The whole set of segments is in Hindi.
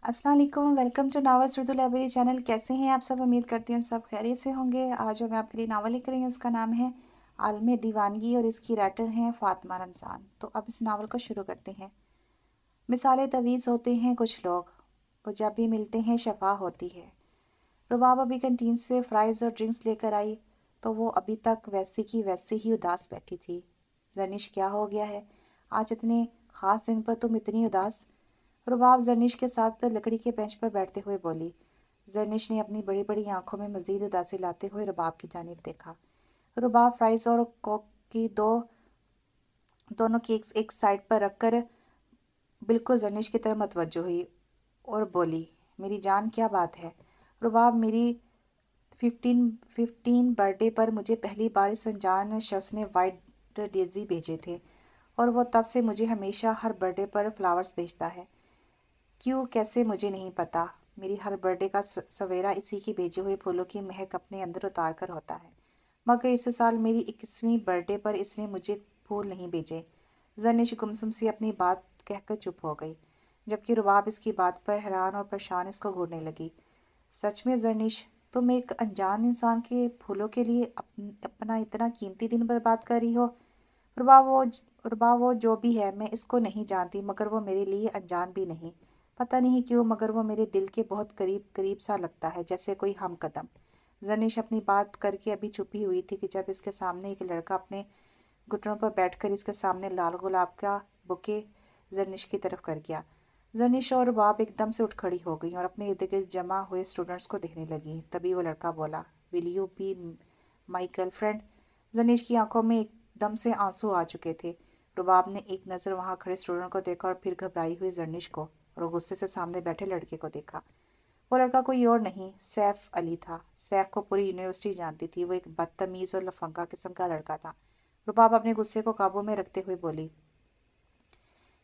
अस्सलाम वालेकुम, welcome to novels Urdu library channel. कैसे हैं आप सब? उम्मीद करती हूँ सब खैरियत से होंगे। आज जो मैं आपके लिए नावल लेकर आई हूँ उसका नाम है आलम दीवानगी और इसकी राइटर हैं फ़ातिमा रमज़ान। तो अब इस नावल को शुरू करते हैं। मिसाले तवीज़ होते हैं कुछ लोग, वो जब भी मिलते हैं शफ़ा होती है। रुबाब अभी कैंटीन से फ्राइज़ और ड्रिंक्स लेकर आई तो वो अभी तक वैसी की वैसी ही उदास बैठी थी। जर्निश, क्या हो गया है? आज इतने ख़ास दिन पर तुम इतनी उदास? रुबाब जर्निश के साथ लकड़ी के बेंच पर बैठते हुए बोली। जर्निश ने अपनी बड़ी बड़ी आंखों में मजीद उदासी लाते हुए रुबाब की जानिब देखा। रुबाब फ्राइज और कोक की दोनों केक्स एक साइड पर रखकर बिल्कुल जर्निश की तरफ मतवज्जो हुई और बोली, मेरी जान, क्या बात है? रुबाब, मेरी 15 बर्थडे पर मुझे पहली बार इस अनजान शख्स ने वाइट डेजी भेजे थे और वो तब से मुझे हमेशा हर बर्थडे पर फ्लावर्स भेजता है। क्यों, कैसे, मुझे नहीं पता। मेरी हर बर्थडे का सवेरा इसी की भेजे हुए फूलों की महक अपने अंदर उतार कर होता है। मगर इस साल मेरी 21वीं बर्थडे पर इसने मुझे फूल नहीं भेजे। जनिश गुमसुम सी अपनी बात कहकर चुप हो गई, जबकि रुबाब इसकी बात पर हैरान और परेशान इसको घूरने लगी। सच में जर्निश, तुम एक अनजान इंसान के फूलों के लिए अपना इतना कीमती दिन बर्बाद कर रही हो? रुबाब वो रुबाब वो जो भी है, मैं इसको नहीं जानती, मगर वो मेरे लिए अनजान भी नहीं। पता नहीं क्यों, मगर वो मेरे दिल के बहुत करीब करीब सा लगता है, जैसे कोई हम कदम। जर्निश अपनी बात करके अभी चुपी हुई थी कि जब इसके सामने एक लड़का अपने घुटनों पर बैठकर इसके सामने लाल गुलाब का बुके जर्निश की तरफ कर गया। जर्निश और रुबाब एकदम से उठ खड़ी हो गई और अपने इर्द गिर्द जमा हुए स्टूडेंट्स को देखने लगी। तभी वो लड़का बोला, will you be my girlfriend? Jarnish की आंखों में एकदम से आंसू आ चुके थे। रुबाब ने एक नज़र वहां खड़े स्टूडेंट को देखा और फिर घबराई हुई जर्निश को और गुस्से से सामने बैठे लड़के को देखा। वो लड़का कोई और नहीं, सैफ अली था। सैफ को पूरी यूनिवर्सिटी जानती थी। वो एक बदतमीज और लफंगा किस्म का लड़का था। रुबाब अपने गुस्से को काबू में रखते हुए बोली,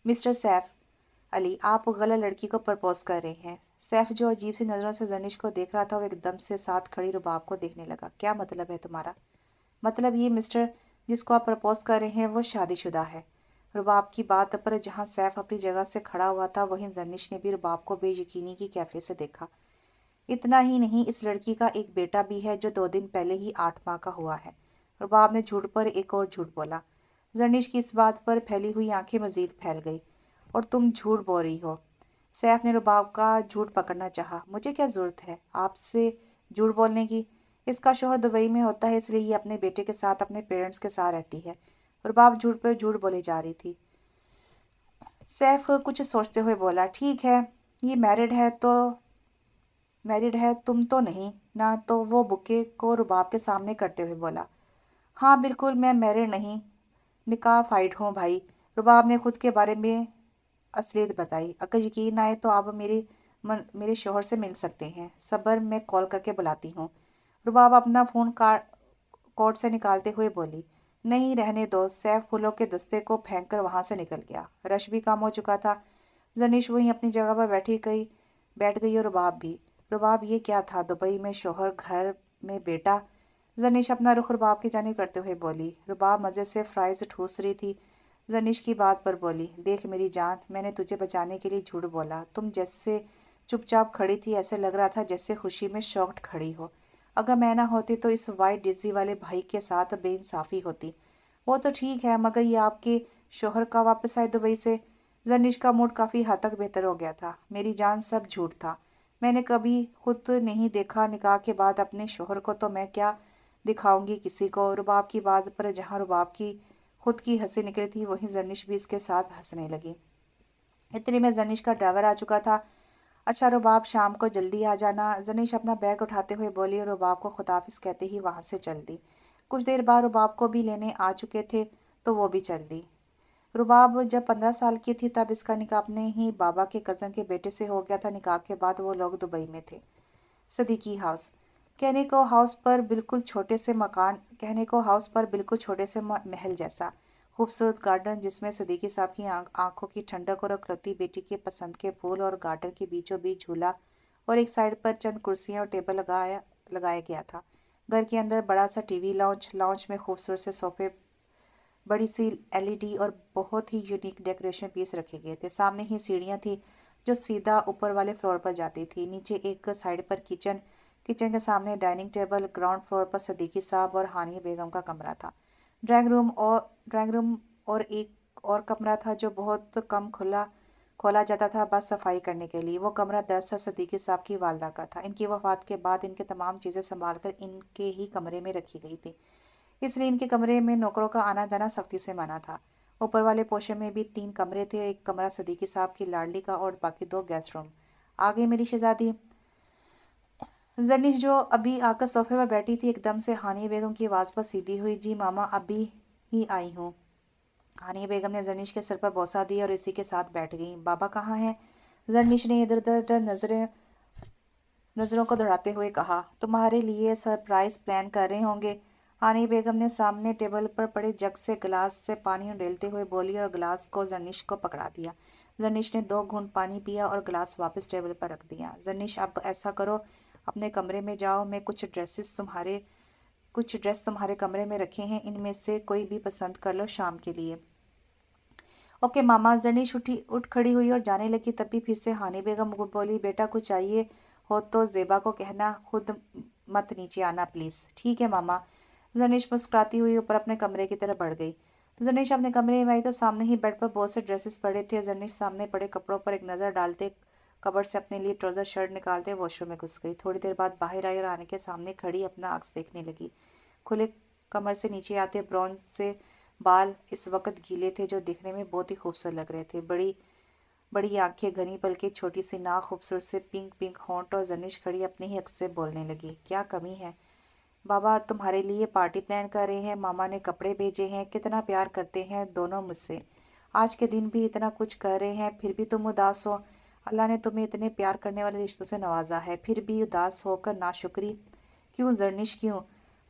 मिस्टर सैफ अली, आप गलत लड़की को प्रपोज कर रहे हैं। सैफ, जो अजीब सी नज़रों से जर्निश को देख रहा था, वो एकदम से साथ खड़ी रुबाब को देखने लगा। क्या मतलब है तुम्हारा? मतलब ये, मिस्टर, जिसको आप प्रपोज कर रहे हैं वो शादीशुदा है। रुबाब की बात पर जहां सैफ अपनी जगह से खड़ा हुआ था, वहीं जर्निश ने भी रुबाब को बेयकीनी की कैफे से देखा। इतना ही नहीं, इस लड़की का एक बेटा भी है जो 2 दिन पहले ही 8 माह का हुआ है। रुबाब ने झूठ पर एक और झूठ बोला। जर्निश की इस बात पर फैली हुई आंखें मजीद फैल गई। और तुम झूठ बोल रही हो? सैफ ने रुबाब का झूठ पकड़ना चाहा। मुझे क्या जरूरत है आपसे झूठ बोलने की? इसका शोहर दुबई में होता है, इसलिए ये अपने बेटे के साथ अपने पेरेंट्स के साथ रहती है। रुबाब झूठ पर झूठ बोले जा रही थी। सैफ कुछ सोचते हुए बोला, ठीक है, ये मैरिड है, तुम तो नहीं ना? तो वो बुके को रुबाब के सामने करते हुए बोला, हाँ बिल्कुल, मैं मैरिड नहीं, निकाह फाइड हूँ भाई। रुबाब ने खुद के बारे में असलियत बताई। अगर यकीन आए तो आप मेरे शोहर से मिल सकते हैं। सबर, मैं कॉल करके बुलाती हूँ। रुबाब अपना फ़ोन कोट से निकालते हुए बोली, नहीं, रहने दो। सैफ फूलों के दस्ते को फेंक कर वहां से निकल गया। रश भी कम हो चुका था। जनीश वहीं अपनी जगह पर बैठ गई और रुबाब भी। रुबाब, ये क्या था? दुबई में शोहर, घर में बेटा। जनीश अपना रुख रुबाब की जानिब करते हुए बोली। रुबाब मज़े से फ्राइज ठूस रही थी। जनीश की बात पर बोली, देख मेरी जान, मैंने तुझे बचाने के लिए झूठ बोला। तुम जैसे चुपचाप खड़ी थी, ऐसे लग रहा था जैसे खुशी में शॉक्ड खड़ी हो। अगर मैं ना होती तो इस वाइट डिज़ी वाले भाई के साथ बेइंसाफ़ी होती। वो तो ठीक है, मगर ये आपके शोहर का वापस आए दुबई से? जर्निश का मूड काफ़ी हद तक बेहतर हो गया था। मेरी जान, सब झूठ था। मैंने कभी खुद नहीं देखा निकाह के बाद अपने शोहर को, तो मैं क्या दिखाऊंगी किसी को? रुबाब की बात पर जहाँ रुबाब की खुद की हंसी निकली थी, वहीं जर्निश भी इसके साथ हंसने लगी। इतने में जर्निश का ड्राइवर आ चुका था। अच्छा रुबाब, शाम को जल्दी आ जाना। जनीश अपना बैग उठाते हुए बोली और रुबाब को खुदाफिज कहते ही वहां से चल दी। कुछ देर बाद रुबाब को भी लेने आ चुके थे तो वो भी चल दी। रुबाब जब 15 साल की थी तब इसका निकाह अपने ही बाबा के कज़न के बेटे से हो गया था। निकाह के बाद वो लोग दुबई में थे। सदीकी हाउस, कहने को हाउस पर बिल्कुल छोटे से महल जैसा खूबसूरत गार्डन, जिसमें सदीकी साहब की आंखों की ठंडक और इकलौती बेटी के पसंद के फूल, और गार्डन के बीचों बीच झूला और एक साइड पर चंद कुर्सियां और टेबल लगाया गया था। घर के अंदर बड़ा सा टीवी लाउंज में खूबसूरत से सोफे, बड़ी सी एलईडी और बहुत ही यूनिक डेकोरेशन पीस रखे गए थे। सामने ही सीढ़ियाँ थी जो सीधा ऊपर वाले फ्लोर पर जाती थी। नीचे एक साइड पर किचन, किचन के सामने डाइनिंग टेबल, ग्राउंड फ्लोर पर सदीकी साहब और हानिया बेगम का कमरा था। ड्राइंग रूम और एक और कमरा था जो बहुत कम खुला खोला जाता था बस सफाई करने के लिए। वो कमरा दरअसल सदीकी साहब की वालदा का था। इनकी वफात के बाद इनके तमाम चीज़ें संभाल कर इनके ही कमरे में रखी गई थी, इसलिए इनके कमरे में नौकरों का आना जाना सख्ती से मना था। ऊपर वाले पोर्शन में भी 3 कमरे थे, एक कमरा सदीकी साहब की लाडली का और बाकी 2 गेस्ट रूम। आ गई मेरी शहजादी। जरनिश जो अभी आकर सोफे पर बैठी थी एकदम से हानिया बेगम की आवाज़ पर सीधी हुई। जी मामा, अभी ही आई हूँ। हानिया बेगम ने जरनिश के सर पर बोसा दी और इसी के साथ बैठ गई। बाबा कहाँ हैं? जरनिश ने इधर उधर नजरों को दौड़ाते हुए कहा। तुम्हारे लिए सरप्राइज प्लान कर रहे होंगे। हानिया बेगम ने सामने टेबल पर पड़े जग से गिलास से पानी उंडेलते हुए बोली और गिलास को जरनिश को पकड़ा दिया। जरनिश ने 2 घूंट पानी पिया और गिलास वापस टेबल पर रख दिया। जरनिश, अब ऐसा करो, अपने कमरे में जाओ। मैं कुछ ड्रेस तुम्हारे कमरे में रखे हैं, इनमें से कोई भी पसंद कर लो शाम के लिए। ओके मामा। जरनिश उठ खड़ी हुई और जाने लगी, तभी फिर से हानि बेगम बोली, बेटा कुछ चाहिए हो तो जेबा को कहना, खुद मत नीचे आना प्लीज। ठीक है मामा। जरनिश मुस्कुराती हुई ऊपर अपने कमरे की तरफ बढ़ गई। जरनिश अपने कमरे में आई तो सामने ही बेड पर बहुत से ड्रेसेस पड़े थे। जरनिश सामने पड़े कपड़ों पर एक नज़र डालते कबर्ड से अपने लिए ट्राउजर शर्ट निकालते वॉशरूम में घुस गई। थोड़ी देर बाद बाहर आई और आने के सामने खड़ी अपना अक्स देखने लगी। खुले कमर से नीचे आते ब्रॉन्ज से बाल इस वक्त गीले थे, जो दिखने में बहुत ही खूबसूरत लग रहे थे। बड़ी बड़ी आंखें, घनी पलकें, छोटी सी नाक, खूबसूरत से पिंक पिंक होंठ। और जरनिश खड़ी अपने ही अक्स से बोलने लगी, क्या कमी है? बाबा तुम्हारे लिए पार्टी प्लान कर रहे हैं, मामा ने कपड़े भेजे हैं, कितना प्यार करते हैं दोनों मुझसे। आज के दिन भी इतना कुछ कर रहे हैं, फिर भी तुम उदास हो। अल्लाह ने तुम्हें इतने प्यार करने वाले रिश्तों से नवाजा है, फिर भी उदास होकर नाशुक्री क्यों जरनिश, क्यों?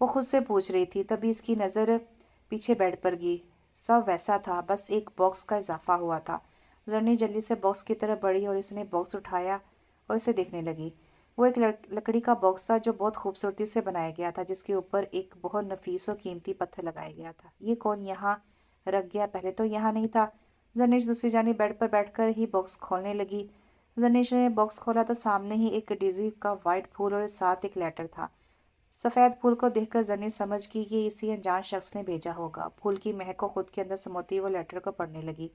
वो खुद से पूछ रही थी, तभी इसकी नज़र पीछे बेड पर गई। सब वैसा था, बस एक बॉक्स का इजाफा हुआ था। जरनिश जल्दी से बॉक्स की तरफ बढ़ी और इसने बॉक्स उठाया और इसे देखने लगी। वो एक लकड़ी का बॉक्स था जो बहुत खूबसूरती से बनाया गया था, जिसके ऊपर एक बहुत नफीस और कीमती पत्थर लगाया गया था। ये कौन यहाँ रख गया? पहले तो यहाँ नहीं था। जरनिश दूसरी जानी बेड पर बैठकर ही बॉक्स खोलने लगी। जरनिश ने बॉक्स खोला तो सामने ही एक डेजी का वाइट फूल और साथ एक लेटर था। सफ़ेद फूल को देखकर जरनिश समझ गई कि इसी अनजान शख्स ने भेजा होगा। फूल की महक को खुद के अंदर समोती वो लेटर को पढ़ने लगी।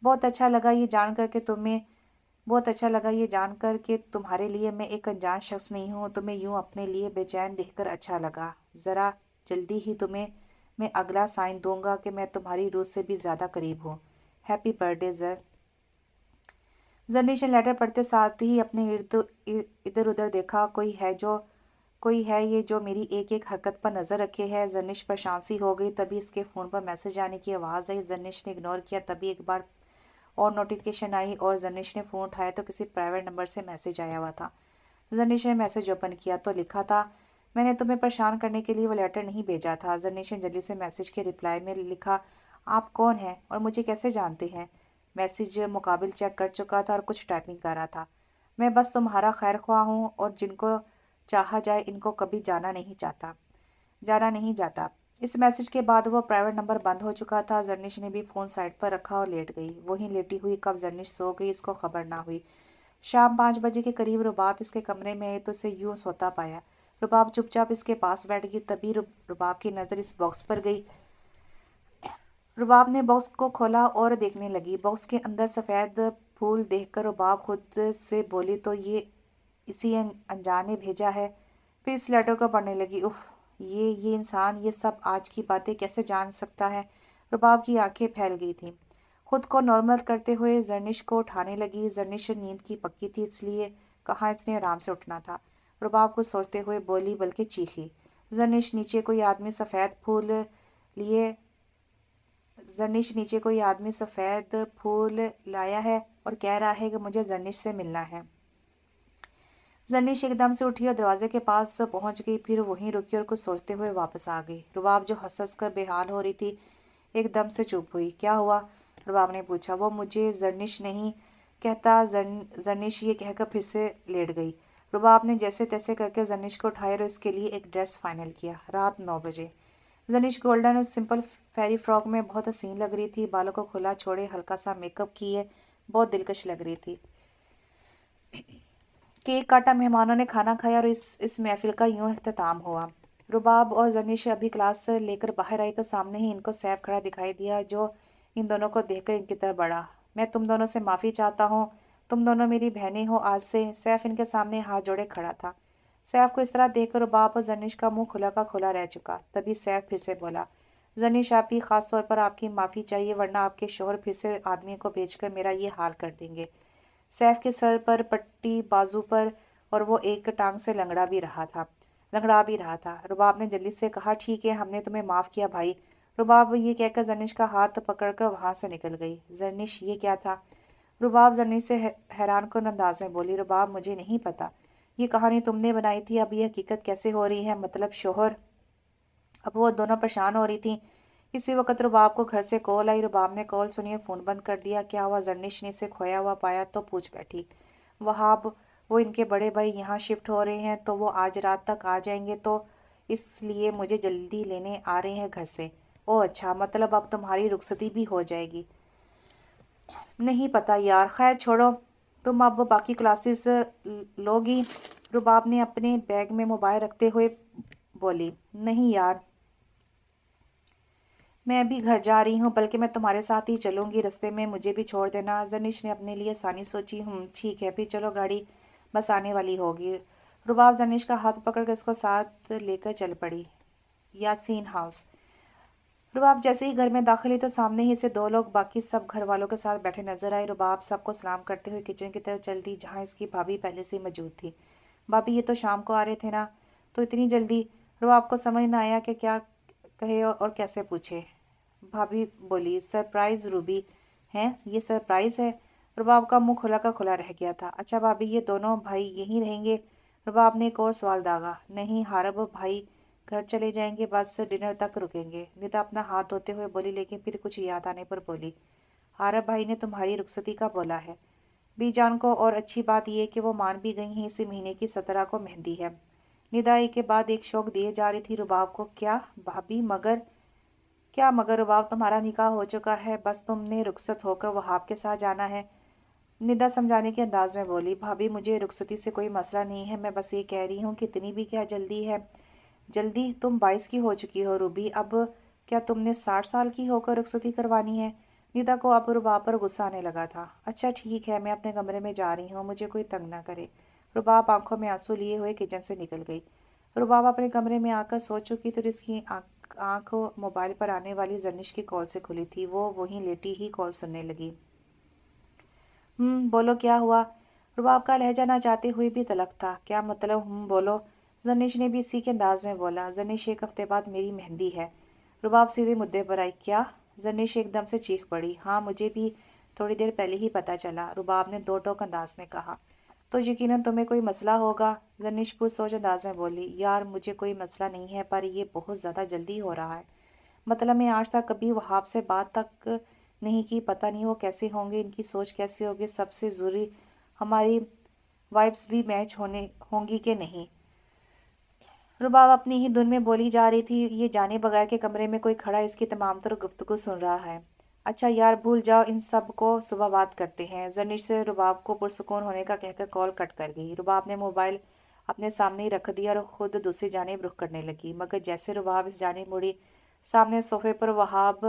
बहुत अच्छा लगा ये जानकर कि तुम्हें बहुत अच्छा लगा ये जानकर कि तुम्हारे लिए मैं एक अनजान शख्स नहीं हूँ। तुम्हें यूं अपने लिए बेचैन देखकर अच्छा लगा। ज़रा जल्दी ही तुम्हें मैं अगला साइन दूंगा कि मैं तुम्हारी रूह से भी ज़्यादा करीब हूँ। हैप्पी बर्थडे जर। जरनिश ने लेटर पढ़ते साथ ही अपने इधर उधर देखा। कोई है ये जो मेरी एक एक हरकत पर नज़र रखे है। जरनिश परेशान सी हो गई, तभी इसके फ़ोन पर मैसेज आने की आवाज़ आई। जरनिश ने इग्नोर किया, तभी एक बार और नोटिफिकेशन आई और जरनिश ने फ़ोन उठाया तो किसी प्राइवेट नंबर से मैसेज आया हुआ था। जरनिश ने मैसेज ओपन किया तो लिखा था, मैंने तुम्हें परेशान करने के लिए वो लेटर नहीं भेजा था। जरनिश ने जल्दी से मैसेज के रिप्लाई में लिखा, आप कौन हैं और मुझे कैसे जानते हैं? मैसेज मुकाबिल चेक कर चुका था और कुछ टाइपिंग कर रहा था। मैं बस तुम्हारा खैर ख्वाह हूँ और जिनको चाहा जाए इनको कभी जाना नहीं जाता। इस मैसेज के बाद वो प्राइवेट नंबर बंद हो चुका था। जरनिश ने भी फ़ोन साइड पर रखा और लेट गई। वहीं लेटी हुई कब जरनिश सो गई इसको खबर ना हुई। शाम 5 बजे के करीब रुबाब इसके कमरे में आई तो इसे यूं सोता पाया। रुबाब चुपचाप इसके पास बैठ गई, तभी रुबाब की नज़र इस बॉक्स पर गई। रुबाब ने बॉक्स को खोला और देखने लगी। बॉक्स के अंदर सफ़ेद फूल देखकर रुबाब खुद से बोली, तो ये इसी अनजान ने भेजा है। फिर इस लेटर को पढ़ने लगी। उफ, ये इंसान ये सब आज की बातें कैसे जान सकता है? रुबाब की आंखें फैल गई थीं। खुद को नॉर्मल करते हुए जरनिश को उठाने लगी। जरनिश नींद की पक्की थी, इसलिए कहाँ इसने आराम से उठना था। रुबाब को सोचते हुए बोली, बल्कि चीखी, जरनिश नीचे कोई आदमी सफ़ेद फूल लिए जरनिश नीचे कोई आदमी सफ़ेद फूल लाया है और कह रहा है कि मुझे जरनिश से मिलना है। जरनिश एकदम से उठी और दरवाजे के पास पहुंच गई, फिर वहीं रुकी और कुछ सोचते हुए वापस आ गई। रुबाब जो हंस कर बेहाल हो रही थी एकदम से चुप हुई। क्या हुआ? रुबाब ने पूछा। वो मुझे जरनिश नहीं कहता। जरनिश ये कहकर फिर से लेट गई। रुबाब ने जैसे तैसे करके जरनिश को उठाया और इसके लिए एक ड्रेस फाइनल किया। रात 9 बजे। जरनिश गोल्डन सिंपल फेरी फ्रॉक में बहुत हसीन लग रही थी। बालों को खुला छोड़े हल्का सा मेकअप किए बहुत दिलकश लग रही थी। केक काटा, मेहमानों ने खाना खाया और इस महफिल का यूं अख्ताम हुआ। रुबाब और जनीश अभी क्लास से लेकर बाहर आई तो सामने ही इनको सैफ खड़ा दिखाई दिया, जो इन दोनों को देखकर इनकी तरफ बढ़ा। मैं तुम दोनों से माफ़ी चाहता हूँ, तुम दोनों मेरी बहनें हो आज से। सैफ इनके सामने हाथ जोड़े खड़ा था। सैफ को इस तरह देखकर रुबाब और जनीश का मुंह खुला का खुला रह चुका। तभी सैफ फिर से बोला, जनीश आप ही खास तौर पर आपकी माफ़ी चाहिए, वरना आपके शोहर फिर से आदमी को भेजकर मेरा ये हाल कर देंगे। सैफ के सर पर पट्टी, बाजू पर, और वो एक टांग से लंगड़ा भी रहा था। रुबाब ने जल्दी से कहा, ठीक है, हमने तुम्हें माफ़ किया भाई। रुबाब ये कहकर जर्निश का हाथ पकड़कर वहां से निकल गई। जर्निश ये क्या था? रुबाब जर्निश से हैरान कुन अंदाज में बोली, रुबाब मुझे नहीं पता, ये कहानी तुमने बनाई थी, अब ये हकीकत कैसे हो रही है? मतलब शोहर? अब वो दोनों परेशान हो रही थी। इसी वक्त रुबाब को घर से कॉल आई। रुबाब ने कॉल सुनिए फ़ोन बंद कर दिया। क्या हुआ? जर्निश ने इसे खोया हुआ पाया तो पूछ बैठी। वहाब, वो इनके बड़े भाई यहाँ शिफ्ट हो रहे हैं, तो वो आज रात तक आ जाएंगे, तो इसलिए मुझे जल्दी लेने आ रहे हैं घर से। ओह अच्छा, मतलब अब तुम्हारी रुखसती भी हो जाएगी? नहीं पता यार, खैर छोड़ो, तुम अब बाकी क्लासेस लोगी? रुबाब ने अपने बैग में मोबाइल रखते हुए बोली। नहीं यार, मैं अभी घर जा रही हूँ, बल्कि मैं तुम्हारे साथ ही चलूँगी, रास्ते में मुझे भी छोड़ देना। जनिश ने अपने लिए आसानी सोची। ठीक है, फिर चलो, गाड़ी बस आने वाली होगी। रुबाब जनिश का हाथ पकड़ कर उसको साथ लेकर चल पड़ी। यासीन हाउस। रुबाब जैसे ही घर में दाखिल हुई तो सामने ही से दो लोग बाकी सब घर वालों के साथ बैठे नजर आए। रुबाब सबको सलाम करते हुए किचन की तरफ चल दी, जहाँ इसकी भाभी पहले से ही मौजूद थी। भाभी, ये तो शाम को आ रहे थे ना, तो इतनी जल्दी? रुबाब को समझ ना आया कि क्या कहे और कैसे पूछे। भाभी बोली, सरप्राइज रूबी। हैं, ये सरप्राइज है? रुबाब का मुंह खुला का खुला रह गया था। अच्छा भाभी, ये दोनों भाई यहीं रहेंगे? रुबाब ने एक और सवाल दागा। नहीं, हारब भाई घर चले जाएंगे, बस डिनर तक रुकेंगे। निदा अपना हाथ धोते हुए बोली, लेकिन फिर कुछ याद आने पर बोली, हारब भाई ने तुम्हारी रुखसती का बोला है बीजान को, और अच्छी बात यह कि वो मान भी गई हैं, इसी महीने की 17 को मेहंदी है। निदा एक के बाद एक शौक दिए जा रही थी रुबाब को। क्या भाभी? मगर क्या मगर? रुबाब, तुम्हारा निकाह हो चुका है, बस तुमने रुखसत होकर वहाब के साथ जाना है। निदा समझाने के अंदाज में बोली, भाभी मुझे रुखसती से कोई मसला नहीं है, मैं बस ये कह रही हूँ कि इतनी भी क्या जल्दी है? जल्दी? तुम 22 की हो चुकी हो रूबी, अब क्या तुमने 60 साल की होकर रुखसती करवानी है? निदा को अब रुबाब पर गुस्सा आने लगा था। अच्छा ठीक है, मैं अपने कमरे में जा रही हूँ, मुझे कोई तंग ना करे। रुबाब आंखों में आंसू लिए हुए किचन से निकल गई। रुबाब अपने कमरे में आकर सो चुकी तो इसकी आंख मोबाइल पर आने वाली जर्निश की कॉल से खुली थी। वो वहीं लेटी ही कॉल सुनने लगी। बोलो, क्या हुआ? रुबाब का लहजा ना चाहते हुए भी तलक था। क्या मतलब? बोलो। जनिश ने भी इसी के अंदाज में बोला। जनिश, एक हफ्ते बाद मेरी मेहंदी है। रुबाब सीधे मुद्दे पर आई। क्या? जनिश एकदम से चीख पड़ी। हाँ, मुझे भी थोड़ी देर पहले ही पता चला, रुबाब ने दो टोक अंदाज में कहा। तो यकीनन तुम्हें कोई मसला होगा? जनिश पुरसोच अंदाज में बोली। यार मुझे कोई मसला नहीं है, पर ये बहुत ज़्यादा जल्दी हो रहा है। मतलब मैं आज तक कभी वहाब से बात तक नहीं की, पता नहीं वो कैसे होंगे, इनकी सोच कैसी होगी, सबसे ज़रूरी हमारी वाइब्स भी मैच होने होंगी कि नहीं। रुबाब अपनी ही धुन में बोली जा रही थी, ये जाने बगैर के कमरे में कोई खड़ा इसकी तमाम तर गुफ्तगू सुन रहा है। अच्छा यार, भूल जाओ, इन सब को सुबह बात करते हैं। जनिश से रुबाब को पुरसुकून होने का कहकर कॉल कट कर गई। रुबाब ने मोबाइल अपने सामने ही रख दिया और खुद दूसरी जानिब रुख करने लगी, मगर जैसे रुबाब इस जानिब मुड़ी, सामने सोफे पर वहाब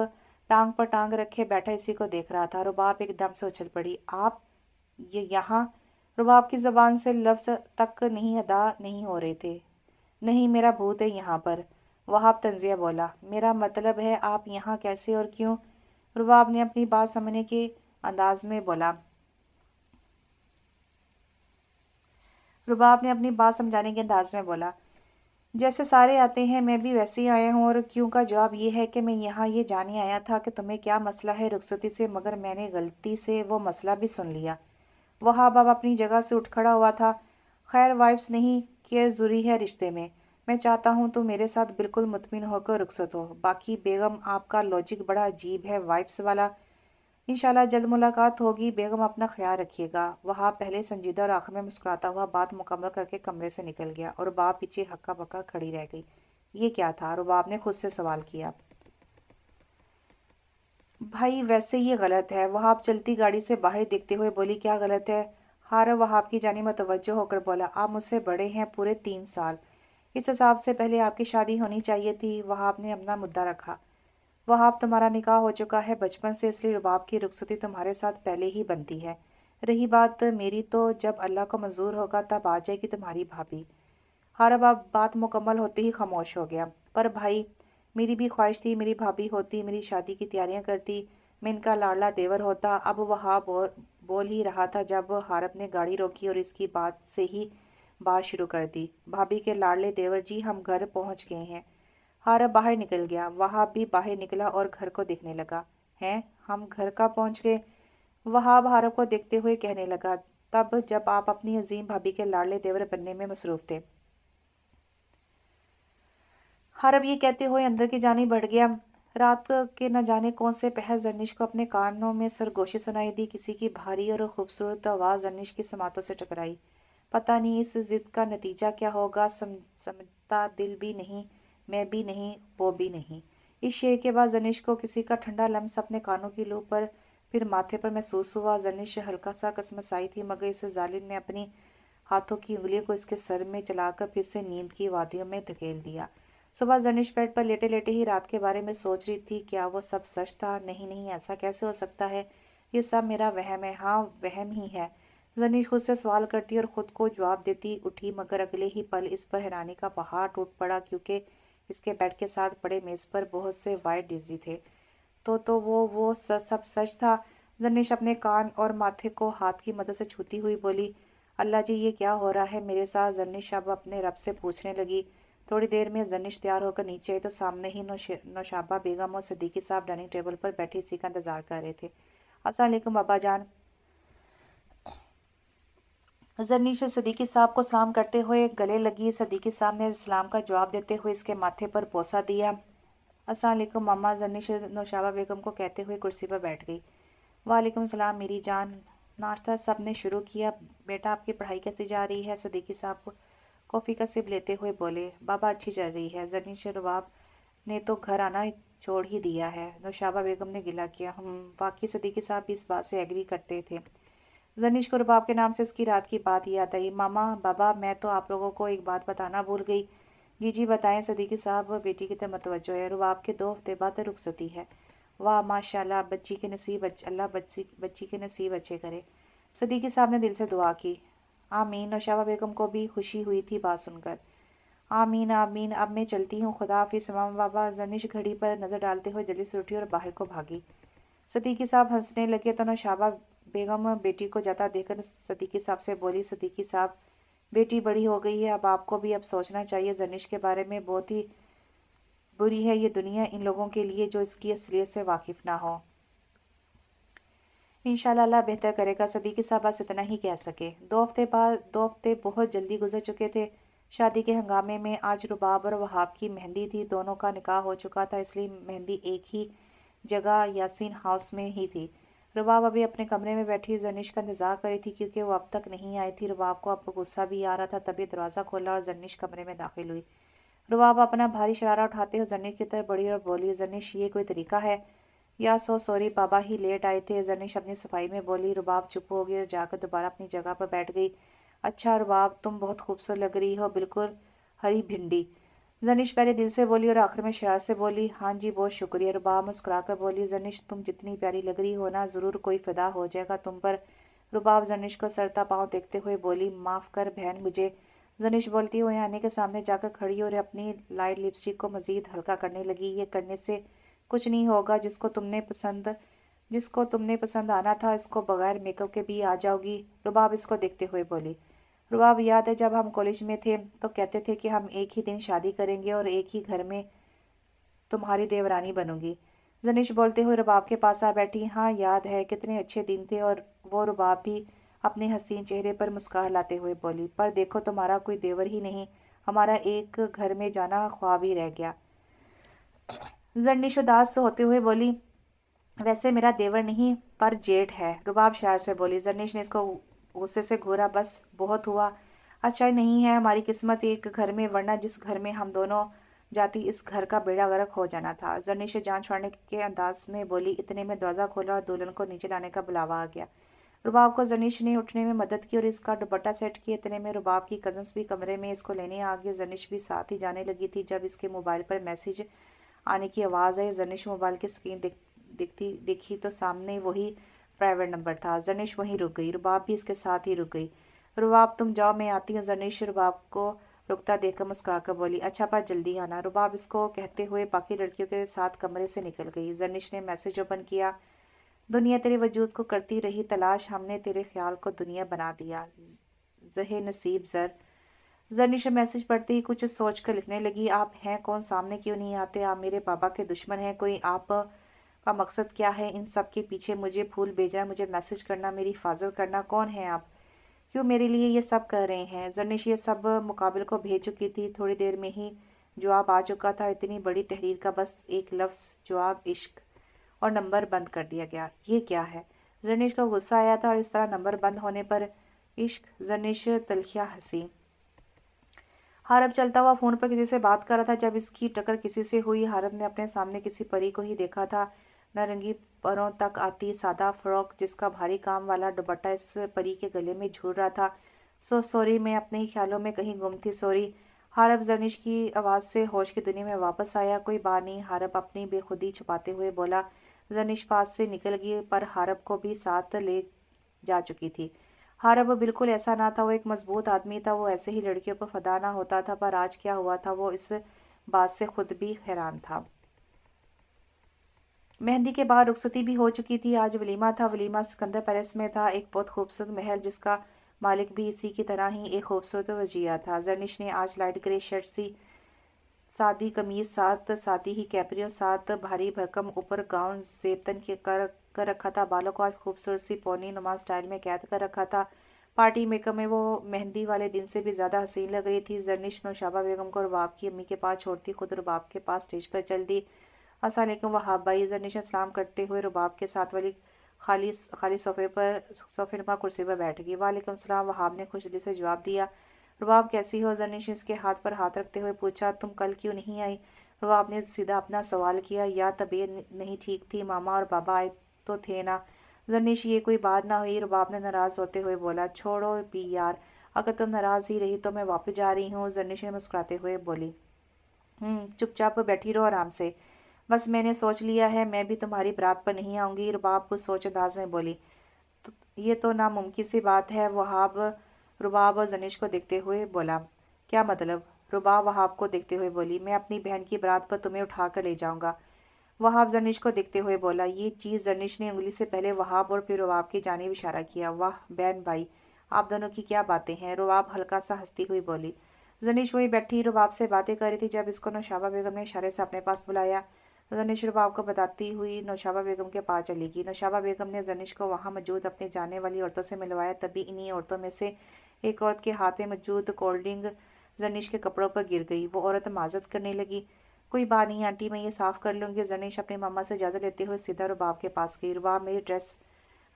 टांग पर टांग रखे बैठा इसी को देख रहा था। रुबाब एकदम से उछल पड़ी। आप ये यहाँ? रुबाब की जबान से लफ्ज तक नहीं अदा नहीं हो रहे थे। नहीं, मेरा भूत है यहाँ पर, वहाब तंजिया बोला। मेरा मतलब है आप यहाँ कैसे और क्यों? रुबाब ने अपनी बात समझने के अंदाज में बोला। रुबाब ने अपनी बात समझाने के अंदाज में बोला, जैसे सारे आते हैं मैं भी वैसे ही आया हूँ, और क्यों का जवाब ये है कि मैं यहाँ ये जानने आया था कि तुम्हें क्या मसला है रुखसती से, मगर मैंने गलती से वो मसला भी सुन लिया। वहाब अब अपनी जगह से उठ खड़ा हुआ था। खैर, वाइफ्स नहीं कि ज़रूरी है रिश्ते में। मैं चाहता हूँ तो मेरे साथ बिल्कुल मुतमिन होकर रुखसत हो। बाकी बेगम, आपका लॉजिक बड़ा अजीब है वाइफ्स वाला। इंशाल्लाह जल्द मुलाकात होगी बेगम, अपना ख्याल रखिएगा। वहाब पहले संजीदा और आखिर में मुस्कुराता हुआ बात मुकम्मल करके कमरे से निकल गया, और रुबाब पीछे हक्का बक्का खड़ी रह गई। ये क्या था? रुबाब ने खुद से सवाल किया। भाई वैसे ये गलत है, वहाब चलती गाड़ी से बाहर देखते हुए बोली। क्या गलत है? हारा वहाब की जानी मतवज्जो होकर बोला, आप मुझसे बड़े हैं पूरे 3 साल। इस हिसाब से पहले आपकी शादी होनी चाहिए थी। वहाब ने अपना मुद्दा रखा। वहाब, तुम्हारा निकाह हो चुका है बचपन से, इसलिए रुबाब की रुखसती तुम्हारे साथ पहले ही बनती है। रही बात मेरी, तो जब अल्लाह को मंजूर होगा तब आ जाएगी तुम्हारी भाभी। हारा बात मुकम्मल होते ही खामोश हो गया। पर भाई, मेरी भी ख्वाहिश थी मेरी भाभी होती, मेरी शादी की तैयारियां करती, मैं इनका लाडला देवर होता। अब वहाब बोल ही रहा था जब हारब ने गाड़ी रोकी और इसकी बात से ही बात शुरू कर दी। भाभी के लाडले देवर जी, हम घर पहुंच गए हैं। हारब बाहर निकल गया। वहाब भी बाहर निकला और घर को देखने लगा। हैं, हम घर का पहुंच गए? वहाब हारब को देखते हुए कहने लगा, तब जब आप अपनी अजीम भाभी के लाडले देवर बनने में मसरूफ थे। हारब ये कहते हुए अंदर की जानी बढ़ गया। रात के न जाने कौन से पहर जर्निश को अपने कानों में सरगोशी सुनाई दी। किसी की भारी और खूबसूरत आवाज़ जर्निश की समातों से टकराई। पता नहीं इस जिद का नतीजा क्या होगा, समझता दिल भी नहीं, मैं भी नहीं, वो भी नहीं। इस शेर के बाद जर्निश को किसी का ठंडा लम्स अपने कानों की लू पर, फिर माथे पर महसूस हुआ। जर्निश हल्का सा कसमसाई थी, मगर इस जालिम ने अपनी हाथों की उंगलियों को इसके सर में चलाकर फिर से नींद की वादियों में धकेल दिया। सुबह जर्निश बेड पर लेटे लेटे ही रात के बारे में सोच रही थी। क्या वो सब सच था? नहीं नहीं, ऐसा कैसे हो सकता है? ये सब मेरा वहम है। हाँ, वहम ही है। जर्निश खुद से सवाल करती और खुद को जवाब देती उठी, मगर अगले ही पल इस पर हैरानी का पहाड़ टूट पड़ा, क्योंकि इसके बेड के साथ पड़े मेज पर बहुत से वाइट डिजी थे। तो वो सब सच था। जर्निश अपने कान और माथे को हाथ की मदद से छूती हुई बोली, अल्लाह जी, ये क्या हो रहा है मेरे साथ? जर्निश अब अपने रब से पूछने लगी। थोड़ी देर में जर्निश तैयार होकर नीचे आई तो सामने ही नौशाबा बेगम और सदीकी साहब डाइनिंग टेबल पर बैठी इसी का इंतजार कर रहे थे। अस्सलाम वालेकुम बाबा जान। जर्निश सदीकी साहब को सलाम करते हुए गले लगी। सदीकी साहब ने सलाम का जवाब देते हुए इसके माथे पर बोसा दिया। अस्सलाम वालेकुम मामा, जर्निश नौशाबा बेगम को कहते हुए कुर्सी पर बैठ गई। वालेकुम सलाम मेरी जान। नाश्ता सब ने शुरू किया। बेटा, आपकी पढ़ाई कैसी जा रही है? सदीकी साहब कॉफ़ी का सिप लेते हुए बोले। बाबा, अच्छी चल रही है। जर्निश रुबाब ने तो घर आना छोड़ ही दिया है। नौशाबा बेगम ने गिला किया। हम वाकई सदीकी साहब भी इस बात से एग्री करते थे। जर्निश को रुबाब के नाम से इसकी रात की बात याद आई। मामा, बाबा, मैं तो आप लोगों को एक बात बताना भूल गई। जी जी बताएं। सदीकी साहब बेटी की तरफ मतवज्जो है। रुबाब के 2 हफ्ते बाद रुखसती है। वाह माशाल्लाह, बच्ची के नसीब अल्लाह बच्ची के नसीब अच्छे करे। सदीकी साहब ने दिल से दुआ की। आमीन। नौशाबा बेगम को भी खुशी हुई थी बात सुनकर। आमीन आमीन। अब मैं चलती हूँ, खुदा हाफिज़ मामा बाबा। जर्निश घड़ी पर नज़र डालते हुए जल्दी से उठी और बाहर को भागी। सदीकी साहब हंसने लगे तो नौशाबा बेगम बेटी को जाता देखकर सदीकी साहब से बोली, सदीकी साहब, बेटी बड़ी हो गई है, अब आपको भी अब सोचना चाहिए जर्निश के बारे में। बहुत ही बुरी है ये दुनिया इन लोगों के लिए जो इसकी असलियत से वाकिफ ना हो। इंशाल्लाह अल्लाह बेहतर करेगा। सदीकी साहब बस इतना ही कह सके। 2 हफ्ते बहुत जल्दी गुजर चुके थे। शादी के हंगामे में आज रुबाब और वहाब की मेहंदी थी। दोनों का निकाह हो चुका था, इसलिए मेहंदी एक ही जगह यासीन हाउस में ही थी। रुबाब अभी अपने कमरे में बैठी जर्निश का इंतजार कर रही थी, क्योंकि वो अब तक नहीं आई थी। रुबाब को अब गुस्सा भी आ रहा था। तभी दरवाज़ा खोला और जर्निश कमरे में दाखिल हुई। रुबाब अपना भारी शरारा उठाते हुए जर्निश की तरफ बढ़ी और बोली, जर्निश, ये कोई तरीका है? या सो सॉरी, बाबा ही लेट आए थे। जर्निश अपनी सफाई में बोली। रुबाब चुप हो गई और जाकर दोबारा अपनी जगह पर बैठ गई। अच्छा रुबाब, तुम बहुत खूबसूरत लग रही हो, बिल्कुल हरी भिंडी। जर्निश पहले दिल से बोली और आखिर में शरारत से बोली, हाँ जी बहुत शुक्रिया। रुबाब मुस्कुराकर बोली, जर्निश, तुम जितनी प्यारी लग रही हो ना, ज़रूर कोई फिदा हो जाएगा तुम पर। रुबाब जर्निश को सरता पाँव देखते हुए बोली, माफ़ कर बहन मुझे। जर्निश बोलती हुए आने के सामने जाकर खड़ी और अपनी लाइट लिपस्टिक को मज़ीद हल्का करने लगी। ये करने से कुछ नहीं होगा। जिसको तुमने पसंद आना था, इसको बगैर मेकअप के भी आ जाओगी। रुबाब इसको देखते हुए बोली। रुबाब, याद है जब हम कॉलेज में थे तो कहते थे कि हम एक ही दिन शादी करेंगे और एक ही घर में तुम्हारी देवरानी बनूंगी। जनिश बोलते हुए रुबाब के पास आ बैठी। हाँ याद है, कितने अच्छे दिन थे। और वो रुबाब भी अपने हसीन चेहरे पर मुस्कुराहट लाते हुए बोली, पर देखो तुम्हारा कोई देवर ही नहीं, हमारा एक घर में जाना ख्वाब ही रह गया। जर्निश उदास होते हुए बोली, वैसे मेरा देवर नहीं पर जेठ है। रुबाब शरारत से बोली। जर्निश ने इसको गुस्से से घूरा। बस बहुत हुआ। अच्छा नहीं है हमारी किस्मत एक घर में, वरना जिस घर में हम दोनों जाती इस घर का बेड़ा गर्क हो जाना था। जर्निश जान छोड़ने के अंदाज में बोली। इतने में दरवाज़ा खोला और दुल्हन को नीचे लाने का बुलावा आ गया। रुबाब को जनीश ने उठने में मदद की और इसका दुपट्टा सेट किया। इतने में रुबाब की कजन्स भी कमरे में इसको लेने आ गई। जनीश भी साथ ही जाने लगी थी जब इसके मोबाइल पर मैसेज आने की आवाज़ आई। जनीश मोबाइल की स्क्रीन देखी तो सामने वही प्राइवेट नंबर था। जनीश वहीं रुक गई, रुबाब भी इसके साथ ही रुक गई। रुबाब तुम जाओ, मैं आती हूँ। जनीश रुबाब को रुकता देखकर मुस्कुराकर बोली, अच्छा पर जल्दी आना। रुबाब इसको कहते हुए बाकी लड़कियों के साथ कमरे से निकल गई। जनीश ने मैसेज ओपन किया, दुनिया तेरे वजूद को करती रही तलाश, हमने तेरे ख्याल को दुनिया बना दिया, जहे नसीब जर। जनीश मैसेज पढ़ते ही कुछ सोच कर लिखने लगी, आप हैं कौन, सामने क्यों नहीं आते, आप मेरे पापा के दुश्मन हैं कोई, आप का मकसद क्या है इन सब के पीछे, मुझे फूल भेजना, मुझे मैसेज करना, मेरी हिफाजत करना, कौन है आप, क्यों मेरे लिए ये सब कर रहे हैं। जनीश ये सब मुकाबिल को भेज चुकी थी, थोड़ी देर में ही जवाब आ चुका था। इतनी बड़ी तहरीर का बस एक लफ्ज़ जवाब, इश्क, और नंबर बंद कर दिया गया। ये क्या है। जनीश को गुस्सा आया था और इस तरह नंबर बंद होने पर इश्क। जनीश तलखिया हंसी। हारब चलता हुआ फ़ोन पर किसी से बात कर रहा था जब इसकी टक्कर किसी से हुई। हारब ने अपने सामने किसी परी को ही देखा था, नारंगी परों तक आती सादा फ्रॉक जिसका भारी काम वाला दुपट्टा इस परी के गले में झूल रहा था। सॉरी, मैं अपने ही ख्यालों में कहीं गुम थी, सॉरी। हारब जनीश की आवाज़ से होश की दुनिया में वापस आया। कोई बात नहीं, हारब अपनी बेखुदी छुपाते हुए बोला। जनीश पास से निकल गई पर हारब को भी साथ ले जा चुकी थी। हारब बिल्कुल ऐसा ना था, वो एक मजबूत आदमी था, वो ऐसे ही लड़कियों पर फदा ना होता था, पर आज क्या हुआ था वो इस बात से खुद भी हैरान था। मेहंदी के बाद रुखसती भी हो चुकी थी। आज वलीमा था। वलीमा सिकंदर पैलेस में था, एक बहुत खूबसूरत महल जिसका मालिक भी इसी की तरह ही एक खूबसूरत वजिया था। जर्निश ने आज लाइट ग्रे शर्ट सी सादी कमीज साथ सादी ही कैपरी और साथ भारी भरकम ऊपर गाउन जेबतन के कर रखा था। बालों को आज खूबसूरत सी पौनी नुमा स्टाइल में कैद कर रखा था। पार्टी मेकअप में वो मेहंदी वाले दिन से भी ज़्यादा हसीन लग रही थी। जर्निश नौशाबा बेगम को रुबाब की अम्मी के पास छोड़ती खुद रुबाब के पास स्टेज पर चल दी। अस्सलाम वालेकुम वहाब भाई। जर्निश ने सलाम करते हुए रुबाब के साथ वाली खाली खाली सोफे नुमा कुर्सी पर बैठ गई। वालेकुम सलाम, वहाब ने खुश दिल से जवाब दिया। रुबाब कैसी हो, जर्निश ने इसके हाथ पर हाथ रखते हुए पूछा। तुम कल क्यों नहीं आई। रुबाब ने सीधा अपना सवाल किया। या तबीयत नहीं ठीक थी, मामा और बाबा आए तो थे ना। जर्निश ये कोई बात ना हुई, रुबाब ने नाराज़ होते हुए बोला। छोड़ो भी यार, अगर तुम नाराज़ ही रही तो मैं वापस जा रही हूँ, जर्निश ने मुस्कुराते हुए बोली। चुपचाप बैठी रहो आराम से, बस मैंने सोच लिया है मैं भी तुम्हारी बारात पर नहीं आऊँगी, रुबाब कुछ सोच अंदाज में बोली। तो ये तो नामुमकिन सी बात है, वहाब रुबाब और जनीश को देखते हुए बोला। क्या मतलब। रुबाब वहाब को देखते हुए बोली। मैं अपनी बहन की बारात पर तुम्हें उठा कर ले जाऊंगा। वहाब जनीश को देखते हुए बोला। ये चीज़ जनीश ने उंगली से पहले वहाब और फिर रुबाब की जानिब इशारा किया। वाह बहन भाई, आप दोनों की क्या बातें हैं, रुबाब हल्का सा हंसती हुई बोली। जनीश वही बैठी रुबाब से बातें कर रही थी जब इसको नौशाबा बेगम ने इशारे से अपने पास बुलाया। जनीश रुबाब को बताती हुई नौशाबा बेगम के पास चली गई। नौशाबा बेगम ने जनीश को वहाँ मौजूद अपने जाने वाली औरतों से मिलवाया। तभी इन्हीं औरतों में से एक औरत के हाथ में मौजूद कोल्ड ड्रिंक जनीश के कपड़ों पर गिर गई। वो औरत माजत करने लगी। कोई बात नहीं आंटी, मैं ये साफ़ कर लूँगी। जनीश अपनी मामा से इजाज़त लेते हुए सीधा रुबाब के पास गई। रुबाब मेरी ड्रेस।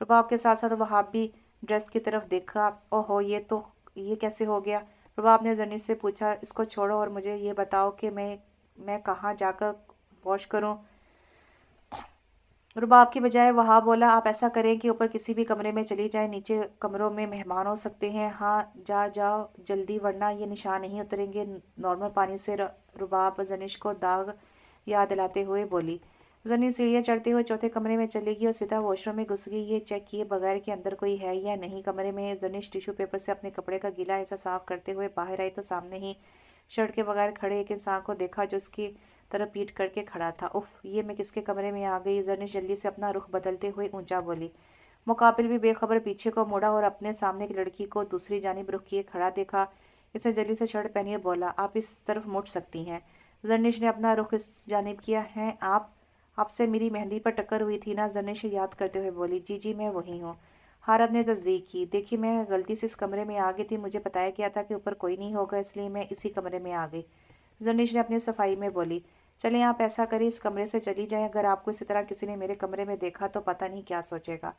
रुबाब के साथ साथ वहाब भी ड्रेस की तरफ देखा। ओहो, ये कैसे हो गया। रुबाब ने जनीश से पूछा। इसको छोड़ो और मुझे ये बताओ कि मैं कहाँ जाकर वॉश करूँ। रुबाब की बजाय वहाब बोला। आप ऐसा करें कि ऊपर किसी भी कमरे में चली जाएं, नीचे कमरों में मेहमान हो सकते हैं। हाँ जाओ जल्दी, वरना ये निशान नहीं उतरेंगे नॉर्मल पानी से। रुबाब जनीश को दाग याद दिलाते हुए बोली। जनीश सीढ़ियाँ चढ़ते हुए चौथे कमरे में चली गई और सीधा वॉशरूम में घुस गई, ये चेक किए बगैर कि अंदर कोई है या नहीं। कमरे में जनीश टिश्यू पेपर से अपने कपड़े का गीला हिस्सा साफ करते हुए बाहर आई तो सामने ही शर्ट के बगैर खड़े एक इंसान को देखा जो उसकी तरफ पीट करके खड़ा था। उफ, ये मैं किसके कमरे में आ गई। जर्निश जल्दी से अपना रुख बदलते हुए ऊंचा बोली। मुकाबिल भी बेखबर पीछे को मुड़ा और अपने सामने की लड़की को दूसरी जानिब रुख किए खड़ा देखा। इसे जल्दी से शर्ट पहनिए बोला। आप इस तरफ मुड़ सकती हैं। जर्निश ने अपना रुख इस जानिब किया। है आपसे मेरी मेहंदी पर टक्कर हुई थी ना, जर्निश याद करते हुए बोली। जी जी, मैं वही हूँ। हारब ने तस्दीक की। देखिए, मैं गलती से इस कमरे में आ गई थी, मुझे बताया गया था कि ऊपर कोई नहीं होगा, इसलिए मैं इसी कमरे में आ गई, जर्निश ने अपनी सफाई में बोली। चलें, आप ऐसा करें, इस कमरे से चली जाएं, अगर आपको इसी तरह किसी ने मेरे कमरे में देखा तो पता नहीं क्या सोचेगा।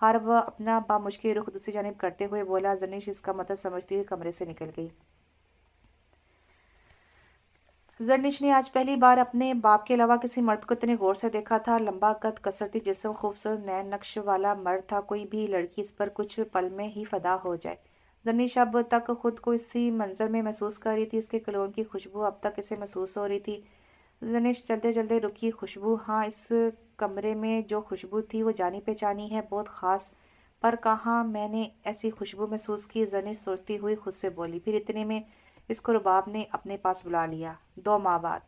हर वह अपना बामुश्किल रुख दूसरी जानिब करते हुए बोला। जनीश इसका मतलब समझती हुई कमरे से निकल गई। जरनिश ने आज पहली बार अपने बाप के अलावा किसी मर्द को इतने गौर से देखा था। लंबा कद, कसरती जिस्म, खूबसूरत नैन नक्श वाला मर्द था। कोई भी लड़की इस पर कुछ पल में ही फदा हो जाए। जरनिश अब तक खुद को इसी मंजर में महसूस कर रही थी। इसके कलोन की खुशबू अब तक इसे महसूस हो रही थी। जरनिश चलते चलते रुकी। खुशबू, हाँ, इस कमरे में जो खुशबू थी वो जानी पहचानी है, बहुत खास। पर कहाँ मैंने ऐसी खुशबू महसूस की? जरनिश सोचती हुई खुद से बोली। फिर इतने में इसको रुबाब ने अपने पास बुला लिया। 2 माह बाद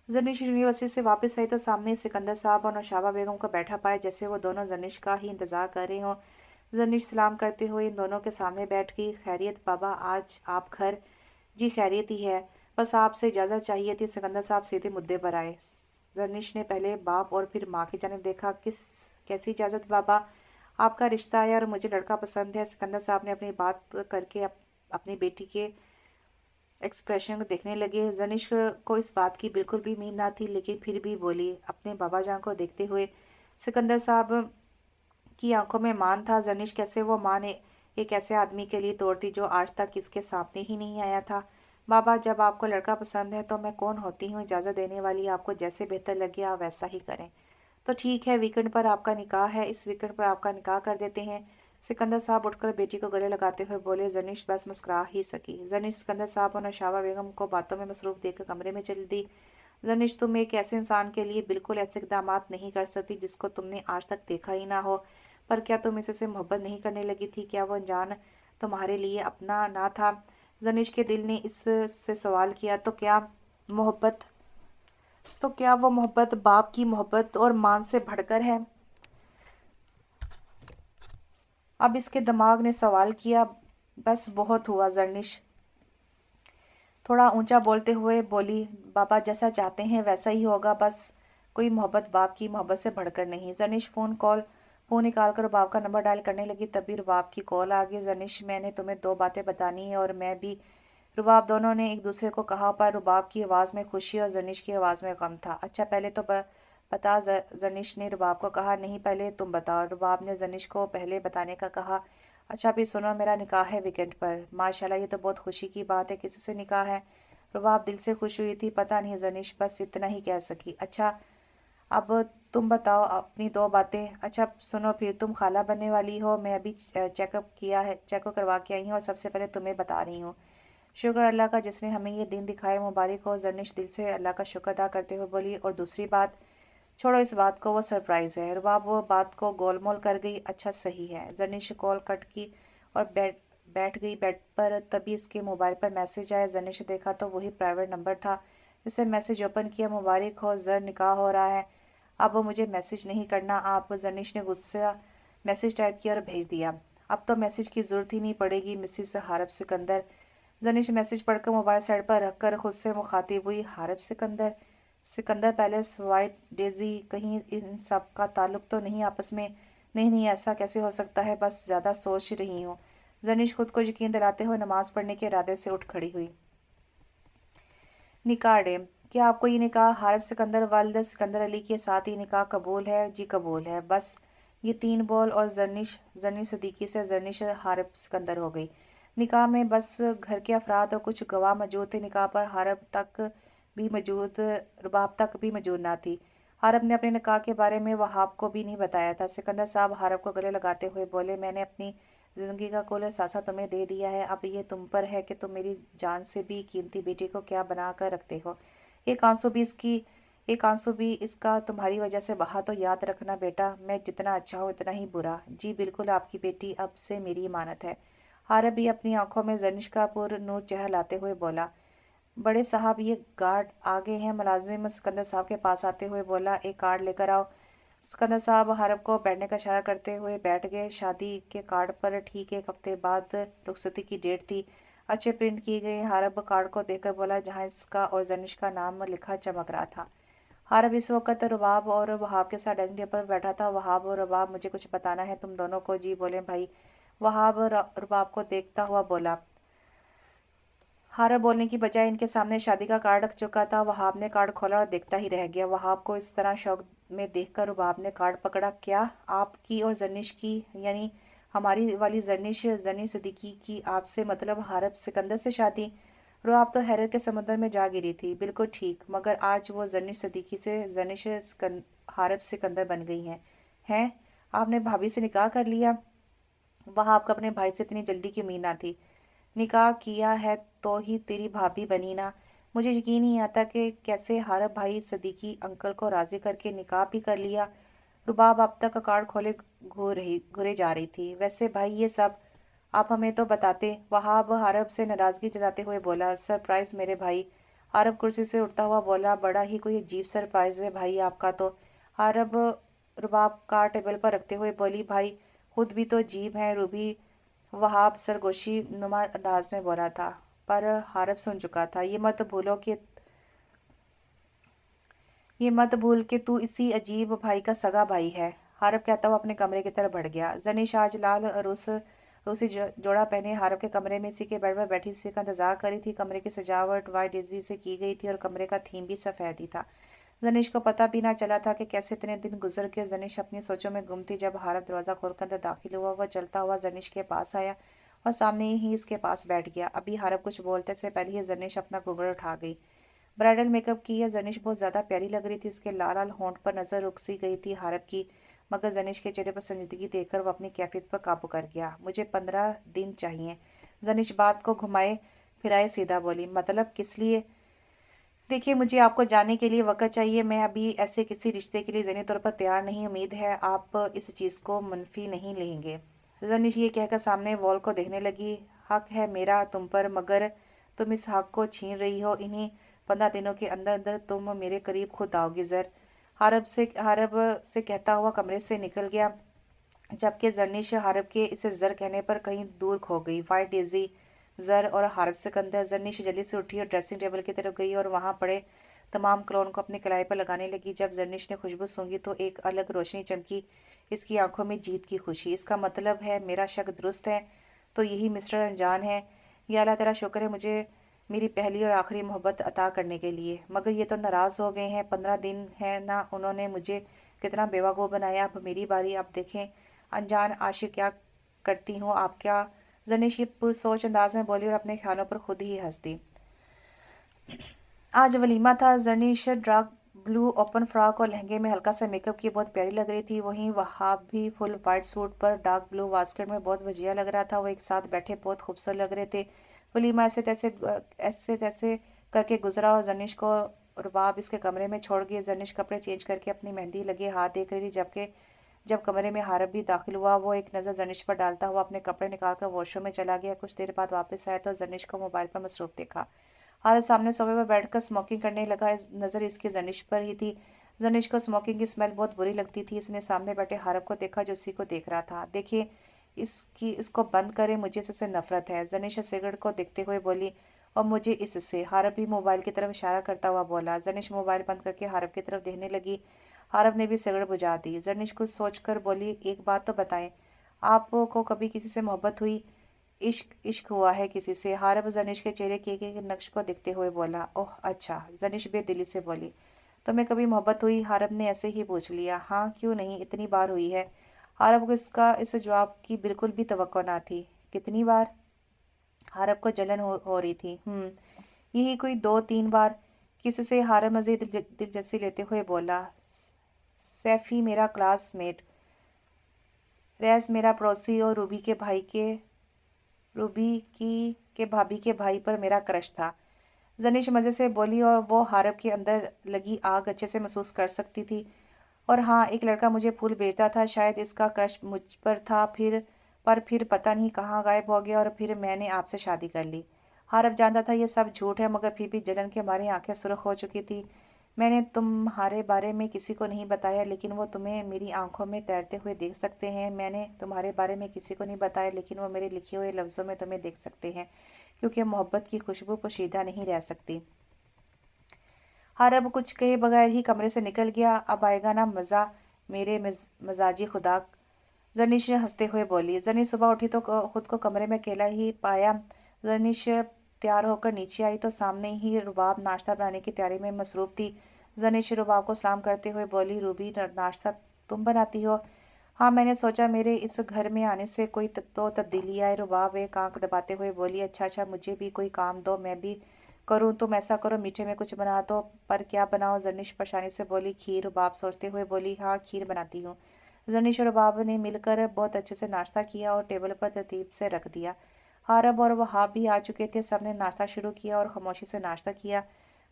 जरनिश यूनिवर्सिटी से वापस आई तो सामने सिकंदर साहब और नौशाबा बेगम को बैठा पाए, जैसे वो दोनों जरनिश का ही इंतजार कर रहे हों। जरनिश सलाम करते हुए इन दोनों के सामने बैठ गई। खैरियत बाबा, आज आप घर? जी खैरियत ही है, बस आपसे इजाज़त चाहिए थी। सिकंदर साहब सीधे मुद्दे पर आए। जरनिश ने पहले बाप और फिर माँ की जानिब देखा। कैसी इजाज़त बाबा? आपका रिश्ता है और मुझे लड़का पसंद है। सिकंदर साहब ने अपनी बात करके अपनी बेटी के एक्सप्रेशन को देखने लगे। जनिश को इस बात की बिल्कुल भी उम्मीद ना थी, लेकिन फिर भी बोली अपने बाबा जान को देखते हुए। सिकंदर साहब की आंखों में मान था। जनिश कैसे वो मान एक ऐसे आदमी के लिए तोड़ती जो आज तक इसके सामने ही नहीं आया था। बाबा, जब आपको लड़का पसंद है तो मैं कौन होती हूँ इजाज़त देने वाली? आपको जैसे बेहतर लगे आप वैसा ही करें। तो ठीक है, वीकेंड पर आपका निकाह है, इस वीकेंड पर आपका निकाह कर देते हैं। सिकंदर साहब उठकर बेटी को गले लगाते हुए बोले। जनिश बस मुस्कुरा ही सकी। जनिश सिकंदर साहब और नौशाबा बेगम को बातों में मसरूफ देखकर कमरे में चली दी। जनिश, तुम एक ऐसे इंसान के लिए बिल्कुल ऐसे इकदामात नहीं कर सकती जिसको तुमने आज तक देखा ही ना हो। पर क्या तुम इससे मोहब्बत नहीं करने लगी थी? क्या वो अनजान तुम्हारे लिए अपना ना था? जनिश के दिल ने इससे सवाल किया। मोहब्बत तो क्या वो मोहब्बत बाप की मोहब्बत और मान से बढ़कर है? अब इसके दिमाग ने सवाल किया। बस बहुत हुआ। जरनिश थोड़ा ऊंचा बोलते हुए बोली। बाबा जैसा चाहते हैं वैसा ही होगा, बस कोई मोहब्बत बाप की मोहब्बत से बढ़कर नहीं। जरनिश फोन निकाल कर रुबाब का नंबर डायल करने लगी। तभी रुबाब की कॉल आ गई। जरनिश, मैंने तुम्हें 2 बातें बतानी है। और मैं भी। रुबाब दोनों ने एक दूसरे को कहा, पर रुबाब की आवाज़ में खुशी और जरनिश की आवाज़ में गम था। अच्छा पहले तो बता। जरनिश ने रुबाब को कहा। नहीं, पहले तुम बताओ। रुबाब ने जरनिश को पहले बताने का कहा। अच्छा भी सुनो, मेरा निकाह है वीकेंड पर। माशाल्लाह, ये तो बहुत खुशी की बात है। किसी से निकाह है? रुबाब दिल से खुश हुई थी। पता नहीं जरनिश, बस इतना ही कह सकी। अच्छा अब तुम बताओ अपनी 2 बातें। अच्छा सुनो फिर, तुम खाला बनने वाली हो। मैं अभी चेकअप करवा के आई हूँ और सबसे पहले तुम्हें बता रही हूँ। शुक्र अल्लाह का जिसने हमें ये दिन दिखाए, मुबारक हो। जरनिश दिल से अल्लाह का शुक्र अदा करते हुए बोली। और दूसरी बात? छोड़ो इस बात को, वो सरप्राइज़ है। रुबाब वो बात को गोलमोल कर गई। अच्छा सही है। जरनिश कॉल कट की और बैठ गई बेड पर। तभी इसके मोबाइल पर मैसेज आया। जरनिश ने देखा तो वही प्राइवेट नंबर था। उसे मैसेज ओपन किया। मुबारक हो जर, निकाह हो रहा है। अब वो मुझे मैसेज नहीं करना आप। जरनिश ने गुस्सा मैसेज टाइप किया और भेज दिया। अब तो मैसेज की ज़रूरत ही नहीं पड़ेगी मिसिस हारब सिकंदर। जनिश मैसेज पढ़कर मोबाइल साइड पर रखकर खुद से मुखातिब हुई। Harab Sikandar, Sikandar palace, white daisy, कहीं इन सब का ताल्लुक तो नहीं आपस में? नहीं नहीं, ऐसा कैसे हो सकता है? बस ज़्यादा सोच रही हूँ। जनिश खुद को यकीन दिलाते हुए नमाज पढ़ने के इरादे से उठ खड़ी हुई। निकाह डे। क्या आपको ये निकाह हारब सिकंदर वालिद सिकंदर अली के साथ ही निकाह कबूल है? जी कबूल है। बस ये 3 बॉल और जरनिश जरनिश सदीकी से जरनिश हारब सिकंदर हो गई। निकाह में बस घर के अफराद और कुछ गवाह मौजूद थे। निकाह पर रुबाब तक भी मौजूद ना थी। हारब ने अपने निकाह के बारे में वहाब को भी नहीं बताया था। सिकंदर साहब हारब को गले लगाते हुए बोले। मैंने अपनी ज़िंदगी का कुल सासा तुम्हें दे दिया है। अब ये तुम पर है कि तुम मेरी जान से भी कीमती बेटी को क्या बना कर रखते हो। एक आंसू भी इसकी एक आंसू भी इसका तुम्हारी वजह से बहा तो याद रखना बेटा, मैं जितना अच्छा हूँ उतना ही बुरा। जी बिल्कुल, आपकी बेटी अब से मेरी इमानत है। हारब भी अपनी आंखों में जनिश का पुर नूर चेहरा लाते हुए बोला। बड़े साहब, ये गार्ड आ गए हैं। मुलाजिम सिकंदर साहब के पास आते हुए बोला, एक कार्ड लेकर आओ। सिकंदर साहब हारब को बैठने का इशारा करते हुए बैठ गए। शादी के कार्ड पर ठीक 1 हफ्ते बाद रुखसती की डेट थी। अच्छे प्रिंट किए गए। हारब कार्ड को देखकर बोला, जहाँ इसका और जनिश का नाम लिखा चमक रहा था। हारब इस वक्त रुबाब और वहाब के साथ डाइनिंग टेबल पर बैठा था। वहाब और रुबाब, मुझे कुछ बताना है तुम दोनों को। जी बोले भाई। वहाब रुबाब को देखता हुआ बोला। हारब बोलने की बजाय इनके सामने शादी का कार्ड रख चुका था। वहाब ने कार्ड खोला और देखता ही रह गया। वहाब को इस तरह शौक में देखकर रुबाब ने कार्ड पकड़ा। क्या आपकी और जर्निश की, यानी हमारी वाली जर्निश जर्निश सिद्दीकी की आपसे मतलब हारब सिकंदर से शादी? रुआब तो हैरत के समंदर में जा गिरी थी। बिल्कुल ठीक, मगर आज वो जर्निश सदीकी से हारब सिकंदर बन गई हैं। आपने भाभी से निकाह कर लिया? वहाँ आपको अपने भाई से इतनी जल्दी की उम्मीद ना थी। निकाह किया है तो ही तेरी भाभी बनी ना। मुझे यकीन नहीं आता कि कैसे हारब भाई सदीकी अंकल को राजी करके निकाह भी कर लिया। रुबाब अब तक कार्ड खोले घूरे जा रही थी। वैसे भाई ये सब आप हमें तो बताते। वहाब हारब से नाराजगी जताते हुए बोला, सरप्राइज मेरे भाई। हारब कुर्सी से उठता हुआ बोला, बड़ा ही कोई अजीब सरप्राइज है भाई आपका तो। हारब रुबाब का टेबल पर रखते हुए बोली, भाई खुद भी तो अजीब है। रूबी वहाब सरगोशी नुमा अंदाज में बोला था, पर हारब सुन चुका था। ये मत भूल के तू इसी अजीब भाई का सगा भाई है। हारब कहता हुआ अपने कमरे की तरफ बढ़ गया। जनीश आज लाल रूसी जोड़ा पहने हारब के कमरे में इसी के बेड पर बैठी इसी का इंतजार करी थी। कमरे की सजावट वाइट डेजी से की गई थी और कमरे का थीम भी सफेद ही था। जनीश को पता भी ना चला था कि कैसे इतने दिन गुजर के। जनीश अपनी सोचों में गुम थी। जब हारब दरवाजा खोलकर अंदर दाखिल हुआ, वह चलता हुआ जनीश के पास आया और सामने ही इसके पास बैठ गया। अभी हारब कुछ बोलते से पहले ही जनीश अपना घूंघट उठा गई। ब्राइडल मेकअप की यह जनिश बहुत ज़्यादा प्यारी लग रही थी। इसके लाल लाल होंठ पर नज़र रुक सी गई थी हारब की, मगर जनिश के चेहरे पर संजीदगी देखकर वह अपनी कैफियत पर काबू कर गया। मुझे 15 दिन चाहिए। जनिश बात को घुमाए फिराए सीधा बोली, मतलब किस लिए? देखिए, मुझे आपको जाने के लिए वक्त चाहिए। मैं अभी ऐसे किसी रिश्ते के लिए ज़हनी तौर पर तैयार नहीं। उम्मीद है आप इस चीज़ को मनफी नहीं लेंगे। जनिश ये कहकर सामने वॉल को देखने लगी। हक है मेरा तुम पर, मगर तुम इस हक को छीन रही हो। इन्हीं 15 दिनों के अंदर अंदर तुम मेरे करीब खुद आओगी। हारब से कहता हुआ कमरे से निकल गया, जबकि जर्निश हारब के इसे जर कहने पर कहीं दूर खो गई। वाइट डेजी, जर और हारब सिकंदर। जर्निश जल्दी से उठी और ड्रेसिंग टेबल की तरफ गई और वहां पड़े तमाम क्लोन को अपने कलाई पर लगाने लगी। जब जर्निश ने खुशबू सूंघी तो एक अलग रोशनी चमकी इसकी आंखों में, जीत की खुशी। इसका मतलब है मेरा शक दुरुस्त है, तो यही मिस्टर अनजान है। या अल्लाह तेरा शुक्र है मुझे मेरी पहली और आखिरी मोहब्बत अता करने के लिए। मगर ये तो नाराज़ हो गए हैं। 15 दिन है ना, उन्होंने मुझे कितना बेवकूफ़ बनाया। अब मेरी बारी। अब देखें अनजान आशिक क्या करती हूँ आप क्या। जनिश ये पुरसोच अंदाज में बोली और अपने ख्यालों पर खुद ही हंस दी। आज वलीमा था। जर्निश डार्क ब्लू ओपन फ्रॉक और लहंगे में हल्का सा मेकअप की बहुत प्यारी लग रही थी। वहीं वहाब भी फुल वाइट सूट पर डार्क ब्लू वास्केट में बहुत वजिया लग रहा था। वो एक साथ बैठे बहुत खूबसूरत लग रहे थे। वलीमा ऐसे तैसे करके गुजरा और जर्निश को रुबाब इसके कमरे में छोड़ गई। जर्निश कपड़े चेंज करके अपनी मेहंदी लगे हाथ देख रही थी, जबकि जब कमरे में हारब भी दाखिल हुआ, वो एक नज़र जर्निश पर डालता हुआ अपने कपड़े निकालकर वॉशरूम में चला गया। कुछ देर बाद वापस आया तो जर्निश को मोबाइल पर मसरूफ देखा। हारिस सामने सोफे पर बैठकर स्मोकिंग करने लगा। नज़र इसकी जनिश पर ही थी। जनिश को स्मोकिंग की स्मेल बहुत बुरी लगती थी। इसने सामने बैठे हारब को देखा जो उसी को देख रहा था। देखिए इसको बंद करें, मुझे इससे नफरत है। जनिश सिगरेट को देखते हुए बोली, और मुझे इससे। हारब भी मोबाइल की तरफ इशारा करता हुआ बोला। जनिश मोबाइल बंद करके हारब की तरफ देखने लगी। हारब ने भी सिगरेट बुझा दी। जनिश कुछ सोचकर बोली, एक बात तो बताएं, आपको कभी किसी से मोहब्बत हुई? इश्क इश्क हुआ है किसी से? हारब जनिश के चेहरे के एक नक्श को देखते हुए बोला। ओह अच्छा। जनिश बेदिली से बोली, तुम्हें कभी मोहब्बत हुई? हारब ने ऐसे ही पूछ लिया। हाँ क्यों नहीं, इतनी बार हुई है। हारब को इस जवाब की बिल्कुल भी तवक्को ना थी। कितनी बार? हारब को जलन हो रही थी। यही कोई 2-3 बार। किसी से? हारब मजीद दिलचस्पी लेते हुए बोला। सैफी मेरा क्लासमेट, रैस मेरा पड़ोसी और रूबी की के भाभी के भाई पर मेरा क्रश था। जनिश मज़े से बोली और वो हारब के अंदर लगी आग अच्छे से महसूस कर सकती थी। और हाँ, एक लड़का मुझे फूल भेजता था, शायद इसका क्रश मुझ पर था। फिर पता नहीं कहाँ गायब हो गया और फिर मैंने आपसे शादी कर ली। हारब जानता था ये सब झूठ है, मगर फिर भी जलन के मारे आंखें सुर्ख हो चुकी थी। मैंने तुम्हारे बारे में किसी को नहीं बताया, लेकिन वो तुम्हें मेरी आंखों में तैरते हुए देख सकते हैं। मैंने तुम्हारे बारे में किसी को नहीं बताया, लेकिन वो मेरे लिखे हुए लफ्ज़ों में तुम्हें देख सकते हैं, क्योंकि मोहब्बत की खुशबू पोशीदा नहीं रह सकती। हारब कुछ कहे बगैर ही कमरे से निकल गया। अब आएगा ना मज़ा मेरे मजाजी खुदा। जनिश हंसते हुए बोली। जनिश सुबह उठी तो खुद को कमरे में अकेला ही पाया। जनिश तैयार होकर नीचे आई तो सामने ही रुबाब नाश्ता बनाने की तैयारी में मसरूफ थी। जनिश रुबाब को सलाम करते हुए बोली, रूबी नाश्ता तुम बनाती हो? हाँ, मैंने सोचा मेरे इस घर में आने से कोई तो तब्दीली आए। रुबाब एक आंख दबाते हुए बोली, अच्छा अच्छा, मुझे भी कोई काम दो, मैं भी करूँ, तुम ऐसा करो मीठे में कुछ बना दो। पर क्या बनाओ? जर्निश परेशानी से बोली। खीर। रुबाब सोचते हुए बोली, हाँ खीर बनाती हूँ। जर्निश और रुबाब ने मिलकर बहुत अच्छे से नाश्ता किया और टेबल पर तरतीब से रख दिया। हारब और वहाब भी आ चुके थे। सबने नाश्ता शुरू किया और खामोशी से नाश्ता किया।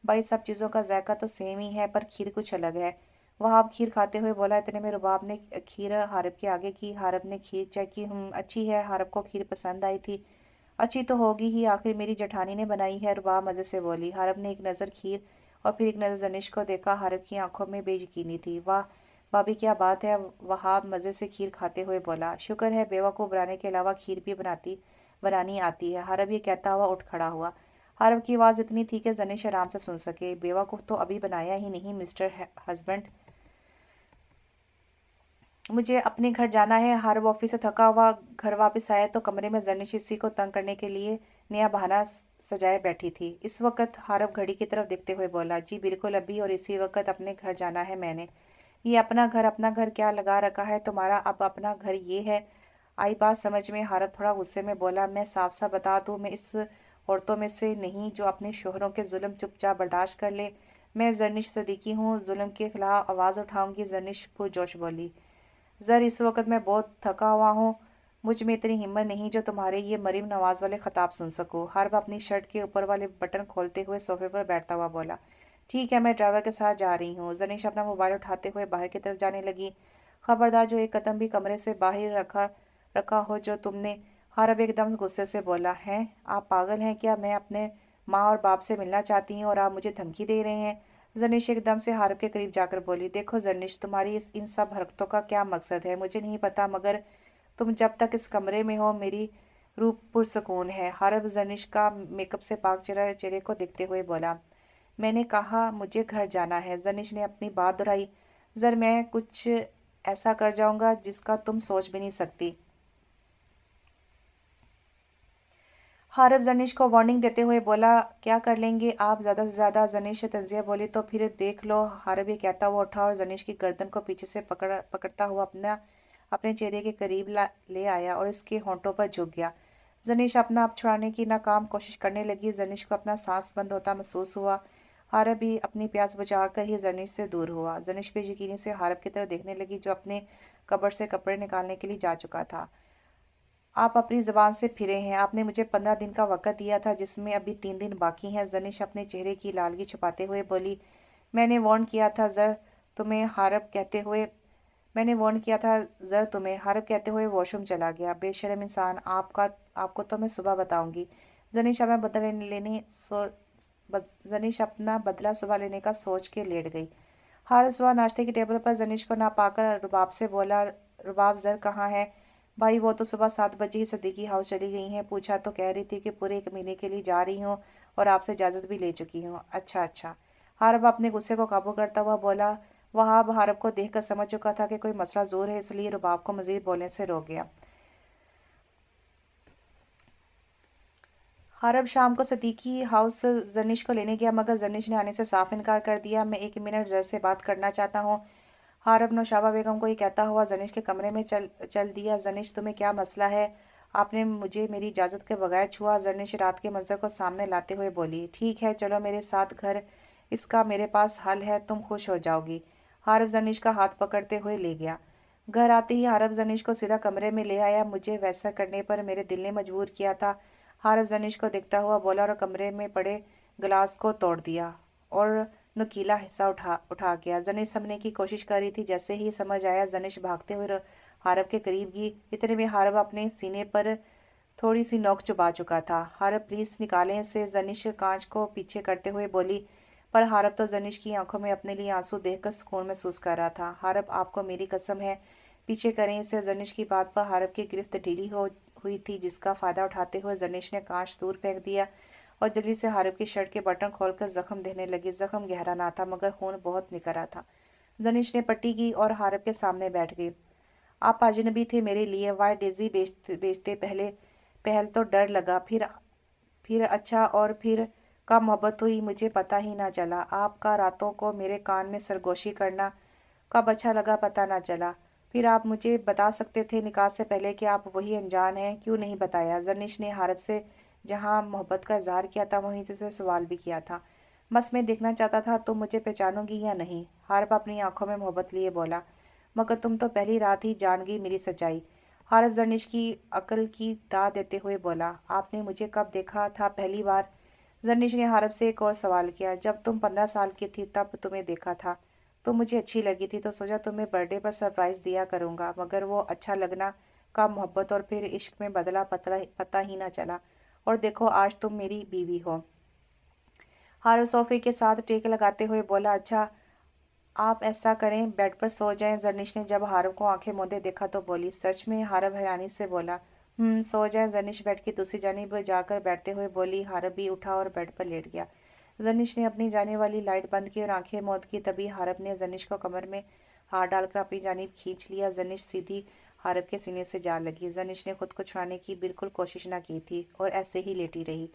भाई सब चीज़ों का जायका तो सेम ही है, पर खीर कुछ अलग है। वहाब खीर खाते हुए बोला। इतने में रुबाब ने खीर हारब के आगे की। हारब ने खीर चेक की। अच्छी है। हारब को खीर पसंद आई थी। अच्छी तो होगी ही, आखिर मेरी जेठानी ने बनाई है। रुबाब मज़े से बोली। हारब ने एक नज़र खीर और फिर एक नज़र जनिश को देखा। हारब की आंखों में बेयकीनी थी। वाह भाभी क्या बात है, वहाब मज़े से खीर खाते हुए बोला। शुक्र है बेवा को बनाने के अलावा खीर भी बनानी आती है। हारब ये कहता हुआ उठ खड़ा हुआ। हारब की आवाज़ इतनी थी कि जनिश आराम से सुन सके। बेवा को तो अभी बनाया ही नहीं मिस्टर हस्बैंड, मुझे अपने घर जाना है। हारब ऑफिस से थका हुआ घर वापस आया तो कमरे में जर्निश इसी को तंग करने के लिए नया बहाना सजाए बैठी थी। इस वक्त हारब घड़ी की तरफ देखते हुए बोला, जी बिल्कुल अभी और इसी वक्त अपने घर जाना है मैंने। ये अपना घर क्या लगा रखा है तुम्हारा? अब अपना घर ये है। आई बात समझ में। हारब थोड़ा गुस्से में बोला, मैं साफ साफ बता दूं, मैं इस औरतों में से नहीं जो अपने शोहरों के जुल्म चुपचाप बर्दाश्त कर ले। मैं जर्निश सदीकी हूँ, जुल्म के खिलाफ आवाज़ उठाऊंगी। जर्निश पुरजोश बोली। ज़र इस वक्त मैं बहुत थका हुआ हूँ, मुझ में इतनी हिम्मत नहीं जो तुम्हारे ये मरीम नवाज वाले खिताब सुन सकूँ। हर्ब अपनी शर्ट के ऊपर वाले बटन खोलते हुए सोफे पर बैठता हुआ बोला, ठीक है मैं ड्राइवर के साथ जा रही हूँ। जनीश अपना मोबाइल उठाते हुए बाहर की तरफ जाने लगी। खबरदार जो एक कदम भी कमरे से बाहर रखा रखा हो जो तुमने। हर्ब एकदम गुस्से से बोला, हैं आप पागल हैं क्या? मैं अपने माँ और बाप से मिलना चाहती हूँ और आप मुझे धमकी दे रहे हैं। जर्निश एकदम से हारब के करीब जाकर बोली, देखो जर्निश तुम्हारी इन सब हरकतों का क्या मकसद है मुझे नहीं पता, मगर तुम जब तक इस कमरे में हो मेरी रूह पुरसकून है। हारब जर्निश का मेकअप से पाक चेहरे को देखते हुए बोला, मैंने कहा मुझे घर जाना है। जर्निश ने अपनी बात दोहराई, जर मैं कुछ ऐसा कर जाऊंगा जिसका तुम सोच भी नहीं सकती। हारब जनिश को वार्निंग देते हुए बोला, क्या कर लेंगे आप ज़्यादा से ज़्यादा? जनिश तंजिया बोली, तो फिर देख लो। हारब ये कहता हुआ उठा और जनिश की गर्दन को पीछे से पकड़ता हुआ अपने चेहरे के करीब ले आया और इसके होंठों पर झुक गया। जनिश अपना आप छुड़ाने की नाकाम कोशिश करने लगी। जनिश को अपना सांस बंद होता महसूस हुआ। हारब भी अपनी प्यास बुझाकर ही जनिश से दूर हुआ। जनिश बेयकीनी से हारब की तरफ देखने लगी जो अपने कब्र से कपड़े निकालने के लिए जा चुका था। आप अपनी ज़बान से फिरे हैं। आपने मुझे 15 दिन का वक़्त दिया था जिसमें अभी 3 दिन बाकी हैं। जनिश अपने चेहरे की लालगी छुपाते हुए बोली, मैंने वार्न किया था ज़र तुम्हें। हारब कहते हुए मैंने वार्न किया था ज़र तुम्हें। हारब कहते हुए वॉशरूम चला गया। बेशर्म इंसान, आपको तो मैं सुबह बताऊंगी। जनिश अपना बदला लेने सो जनिश अपना बदला सुबह लेने का सोच के लेट गई। हारस सुबह नाश्ते की टेबल पर जनिश को ना पाकर रुबाब से बोला, रुबाब ज़र कहाँ है? भाई वो तो सुबह 7 बजे ही सदीकी हाउस चली गई हैं। पूछा तो कह रही थी कि पूरे 1 महीने के लिए जा रही हूँ और आपसे इजाज़त भी ले चुकी हूँ। अच्छा अच्छा। हारब अपने गुस्से को काबू करता हुआ बोला। वहाब हारब को देखकर समझ चुका था कि कोई मसला ज़ोर है, इसलिए रुबाब को मज़ीद बोलने से रोक गया। हारब शाम को सदीकी हाउस जर्निश को लेने गया, मगर जर्निश ने आने से साफ इनकार कर दिया। मैं 1 मिनट जर से बात करना चाहता हूँ। हारब नौशाबा बेगम को ये कहता हुआ जनिश के कमरे में चल दिया। जनिश तुम्हें क्या मसला है? आपने मुझे मेरी इजाज़त के बगैर छुआ। जनिश रात के मंजर को सामने लाते हुए बोली, ठीक है चलो मेरे साथ घर, इसका मेरे पास हल है, तुम खुश हो जाओगी। हारब जनिश का हाथ पकड़ते हुए ले गया। घर आते ही हारब जनिश को सीधा कमरे में ले आया। मुझे वैसा करने पर मेरे दिल ने मजबूर किया था। हारब जनिश को देखता हुआ बोला और कमरे में पड़े गिलास को तोड़ दिया और नुकीला हिस्सा उठा गया। जनिश समझने की कोशिश कर रही थी। जैसे ही समझ आया जनिश भागते हुए हारब के करीब गई। इतने में हारब अपने सीने पर थोड़ी सी नोक चुबा चुका था। हारब प्लीज निकालें इसे, जनिश कांच को पीछे करते हुए बोली। पर हारब तो जनिश की आंखों में अपने लिए आंसू देखकर सुकून महसूस कर रहा था। हारब आपको मेरी कसम है, पीछे करें इसे। जनिश की बात पर हारब की गिरफ्त ढीली हो हुई थी, जिसका फायदा उठाते हुए जनिश ने कांच दूर फेंक दिया और जल्दी से हारब की शर्ट के बटन खोलकर जख्म देने लगी। जख्म गहरा ना था मगर खून बहुत निकल रहा था। जनिश ने पट्टी की और हारब के सामने बैठ गई। आप अजनबी थे मेरे लिए। वाई डेजी बेचते पहल तो डर लगा, फिर अच्छा और फिर कब मोहब्बत हुई मुझे पता ही ना चला। आपका रातों को मेरे कान में सरगोशी करना कब अच्छा लगा पता ना चला। फिर आप मुझे बता सकते थे निकाह से पहले कि आप वही अनजान हैं, क्यों नहीं बताया? जर्निश ने हारब से जहाँ मोहब्बत का इजहार किया था वहीं से सवाल भी किया था। बस मैं देखना चाहता था तुम मुझे पहचानोगी या नहीं। हारब अपनी आंखों में मोहब्बत लिए बोला, मगर तुम तो पहली रात ही जान गई मेरी सच्चाई। हारब जर्निश की अकल की दाद देते हुए बोला, आपने मुझे कब देखा था पहली बार? जर्निश ने हारब से एक और सवाल किया, जब तुम 15 साल की थी तब तुम्हें देखा था। तुम मुझे अच्छी लगी थी तो सोचा तुम्हें बर्थडे पर सरप्राइज दिया करूंगा, मगर वो अच्छा लगना का मोहब्बत और फिर इश्क में बदला पता ही ना चला। और देखो आज तुम मेरी बीवी हो। हारब सोफे के साथ टेक लगाते हुए बोला, अच्छा आप ऐसा करें बेड पर सो जाएं। जर्निश ने जब हारब को आंखें मूंदे देखा तो बोली, सच में? हारब हैरानी से बोला, सो जाएं। जर्निश बेड की दूसरी जानिब जाकर बैठते हुए बोली। हारब भी उठा और बेड पर लेट गया। जर्निश ने अपनी जाने वाली लाइट बंद की और आंखें मौत की। तभी हारब ने जर्निश को कमर में हाथ डालकर अपनी जानिब खींच लिया। जर्निश सीधी हारब के सीने से जा लगी। जर्निश ने खुद को छुड़ाने की बिल्कुल कोशिश न की थी और ऐसे ही लेटी रही।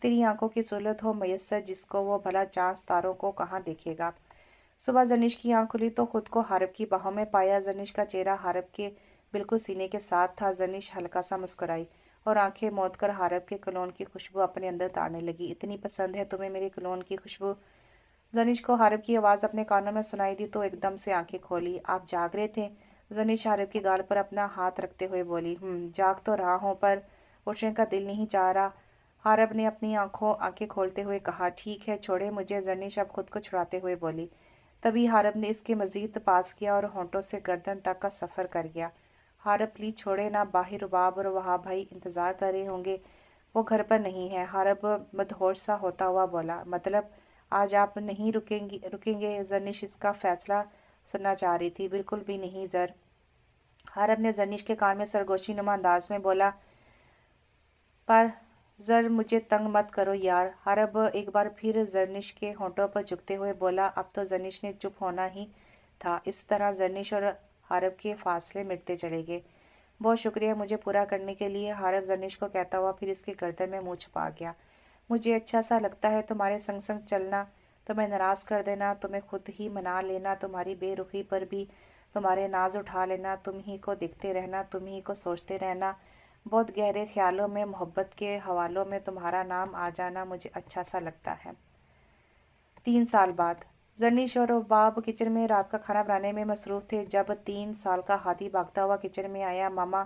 तेरी आंखों की सूरत हो मयस्सर, जिसको वो भला चांद तारों को कहाँ देखेगा। सुबह जनिश की आंख खुली तो खुद को हारब की बाहों में पाया। जनिश का चेहरा हारब के बिल्कुल सीने के साथ था। जनिश हल्का सा मुस्कुराई और आंखें मौद कर हारब के कलोन की खुशबू अपने अंदर ताड़ने लगी। इतनी पसंद है तुम्हें मेरे कलोन की खुशबू? जनिश को हारब की आवाज़ अपने कानों में सुनाई दी तो एकदम से आंखें खोली। आप जाग रहे थे? जनिश हारब की गाल पर अपना हाथ रखते हुए बोली, जाग तो रहा हूँ पर उठने का दिल नहीं चाह रहा। हारब ने अपनी आंखें खोलते हुए कहा, ठीक है छोड़े मुझे। जनिश अब खुद को छुड़ाते हुए बोली। तभी हारब ने इसके मजीद पास किया और होंठों से गर्दन तक का सफ़र कर गया। हारब प्लीज छोड़े ना, बाहिर रुबाब और वहाब भाई इंतज़ार कर रहे होंगे। वो घर पर नहीं है। हारब मदहोश सा होता हुआ बोला, मतलब आज आप नहीं रुकेंगे? जर्निश इसका फैसला सुनना चाह रही थी। बिल्कुल भी नहीं जर। हारब ने जर्निश के कान में सरगोशी नुमा अंदाज में बोला, पर जर मुझे तंग मत करो यार। हारब एक बार फिर जर्निश के होंठों पर झुकते हुए बोला। अब तो जर्निश ने चुप होना ही था। इस तरह जर्निश और हारब के फासले मिटते चले गए। बहुत शुक्रिया मुझे पूरा करने के लिए, हारब जर्निश को कहता हुआ फिर इसके गर्दन में मुंह छुपा गया। मुझे अच्छा सा लगता है तुम्हारे संग संग चलना। तुम्हें नाराज़ कर देना, तुम्हें खुद ही मना लेना, तुम्हारी बेरुखी पर भी तुम्हारे नाज उठा लेना, तुम ही को देखते रहना, तुम ही को सोचते रहना, बहुत गहरे ख्यालों में मोहब्बत के हवालों में तुम्हारा नाम आ जाना मुझे अच्छा सा लगता है। 3 साल बाद जर्निश और बाब किचन में रात का खाना बनाने में मसरूफ़ थे जब 3 साल का हाथी भागता हुआ किचन में आया। मामा,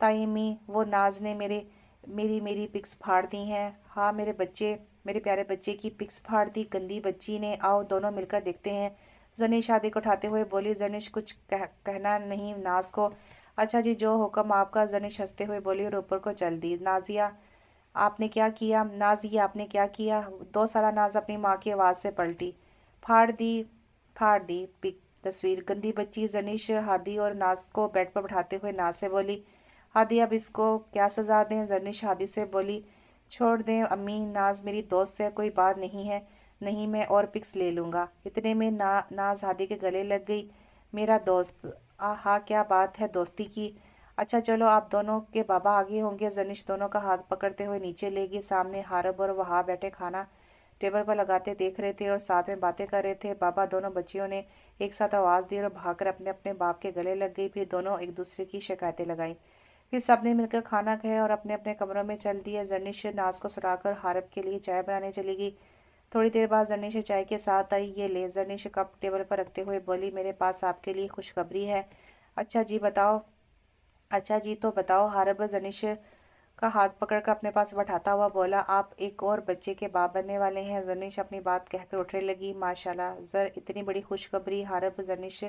ताइमी, वो नाज ने मेरी पिक्स फाड़ दी हैं। हाँ मेरे बच्चे, मेरे प्यारे बच्चे की पिक्स फाड़ दी गंदी बच्ची ने। आओ दोनों मिलकर देखते हैं। जर्निश शादी को उठाते हुए बोली। जर्निश कुछ कहना नहीं नाज को। अच्छा जी जो हुक्म आपका। जर्निश हंसते हुए बोली और ऊपर को चल दी। नाजिया आपने क्या किया? नाज ये आपने क्या किया? 2 साल नाज अपनी माँ की आवाज़ से पलटी। फाड़ दी, फाड़ दी पिक तस्वीर, गंदी बच्ची। जनिश हादी और नाज को बेड पर बैठाते हुए नाज से बोली, हादी अब इसको क्या सज़ा दें? जनिश हादी से बोली, छोड़ दें अम्मी, नाज मेरी दोस्त है, कोई बात नहीं है। नहीं मैं और पिक्स ले लूँगा। इतने में नाज हादी के गले लग गई। मेरा दोस्त, हाँ क्या बात है दोस्ती की। अच्छा चलो आप दोनों के बाबा आगे होंगे। जनिश दोनों का हाथ पकड़ते हुए नीचे ले गई। सामने हारब और वहाँ बैठे खाना टेबल पर लगाते देख रहे थे और साथ में बातें कर रहे थे। बाबा दोनों बच्चियों ने एक साथ आवाज़ दी और भागकर अपने अपने बाप के गले लग गई। फिर दोनों एक दूसरे की शिकायतें लगाई। फिर सबने मिलकर खाना खाया और अपने अपने कमरों में चल दिए। जनिश नाज को सुलाकर हारब के लिए चाय बनाने चली गई। थोड़ी देर बाद जनिश चाय के साथ आई। ये ले। जनिश कप टेबल पर रखते हुए बोली, मेरे पास आपके लिए खुशखबरी है। अच्छा जी बताओ। अच्छा जी तो बताओ। हारब जनिश का हाथ पकड़कर अपने पास बैठाता हुआ बोला, आप एक और बच्चे के बाप बनने वाले हैं। जनिश अपनी बात कहकर उठने लगी। माशाल्लाह जर इतनी बड़ी खुशखबरी। हारब जनिश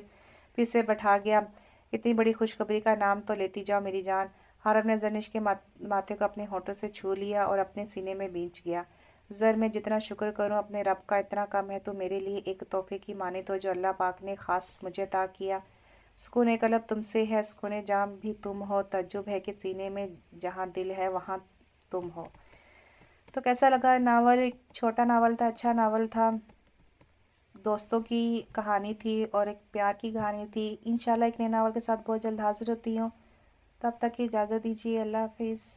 फिर से बैठा गया। इतनी बड़ी खुशखबरी का नाम तो लेती जाओ मेरी जान। हारब ने जनिश के माथे को अपने होठों से छू लिया और अपने सीने में बींच गया। जर मैं जितना शुक्र करूं अपने रब का इतना कम है। तो मेरे लिए एक तोहफे की माने तो जो अल्लाह पाक ने ख़ास मुझे अता किया। सुकून कलब तुमसे है, सुकून जाम भी तुम हो। तज्जुब है कि सीने में जहाँ दिल है वहाँ तुम हो। तो कैसा लगा नावल? एक छोटा नावल था, अच्छा नावल था, दोस्तों की कहानी थी और एक प्यार की कहानी थी। इंशाल्लाह एक नए नावल के साथ बहुत जल्द हाजिर होती हूँ। तब तक की इजाज़त दीजिए। अल्लाह हाफिज़।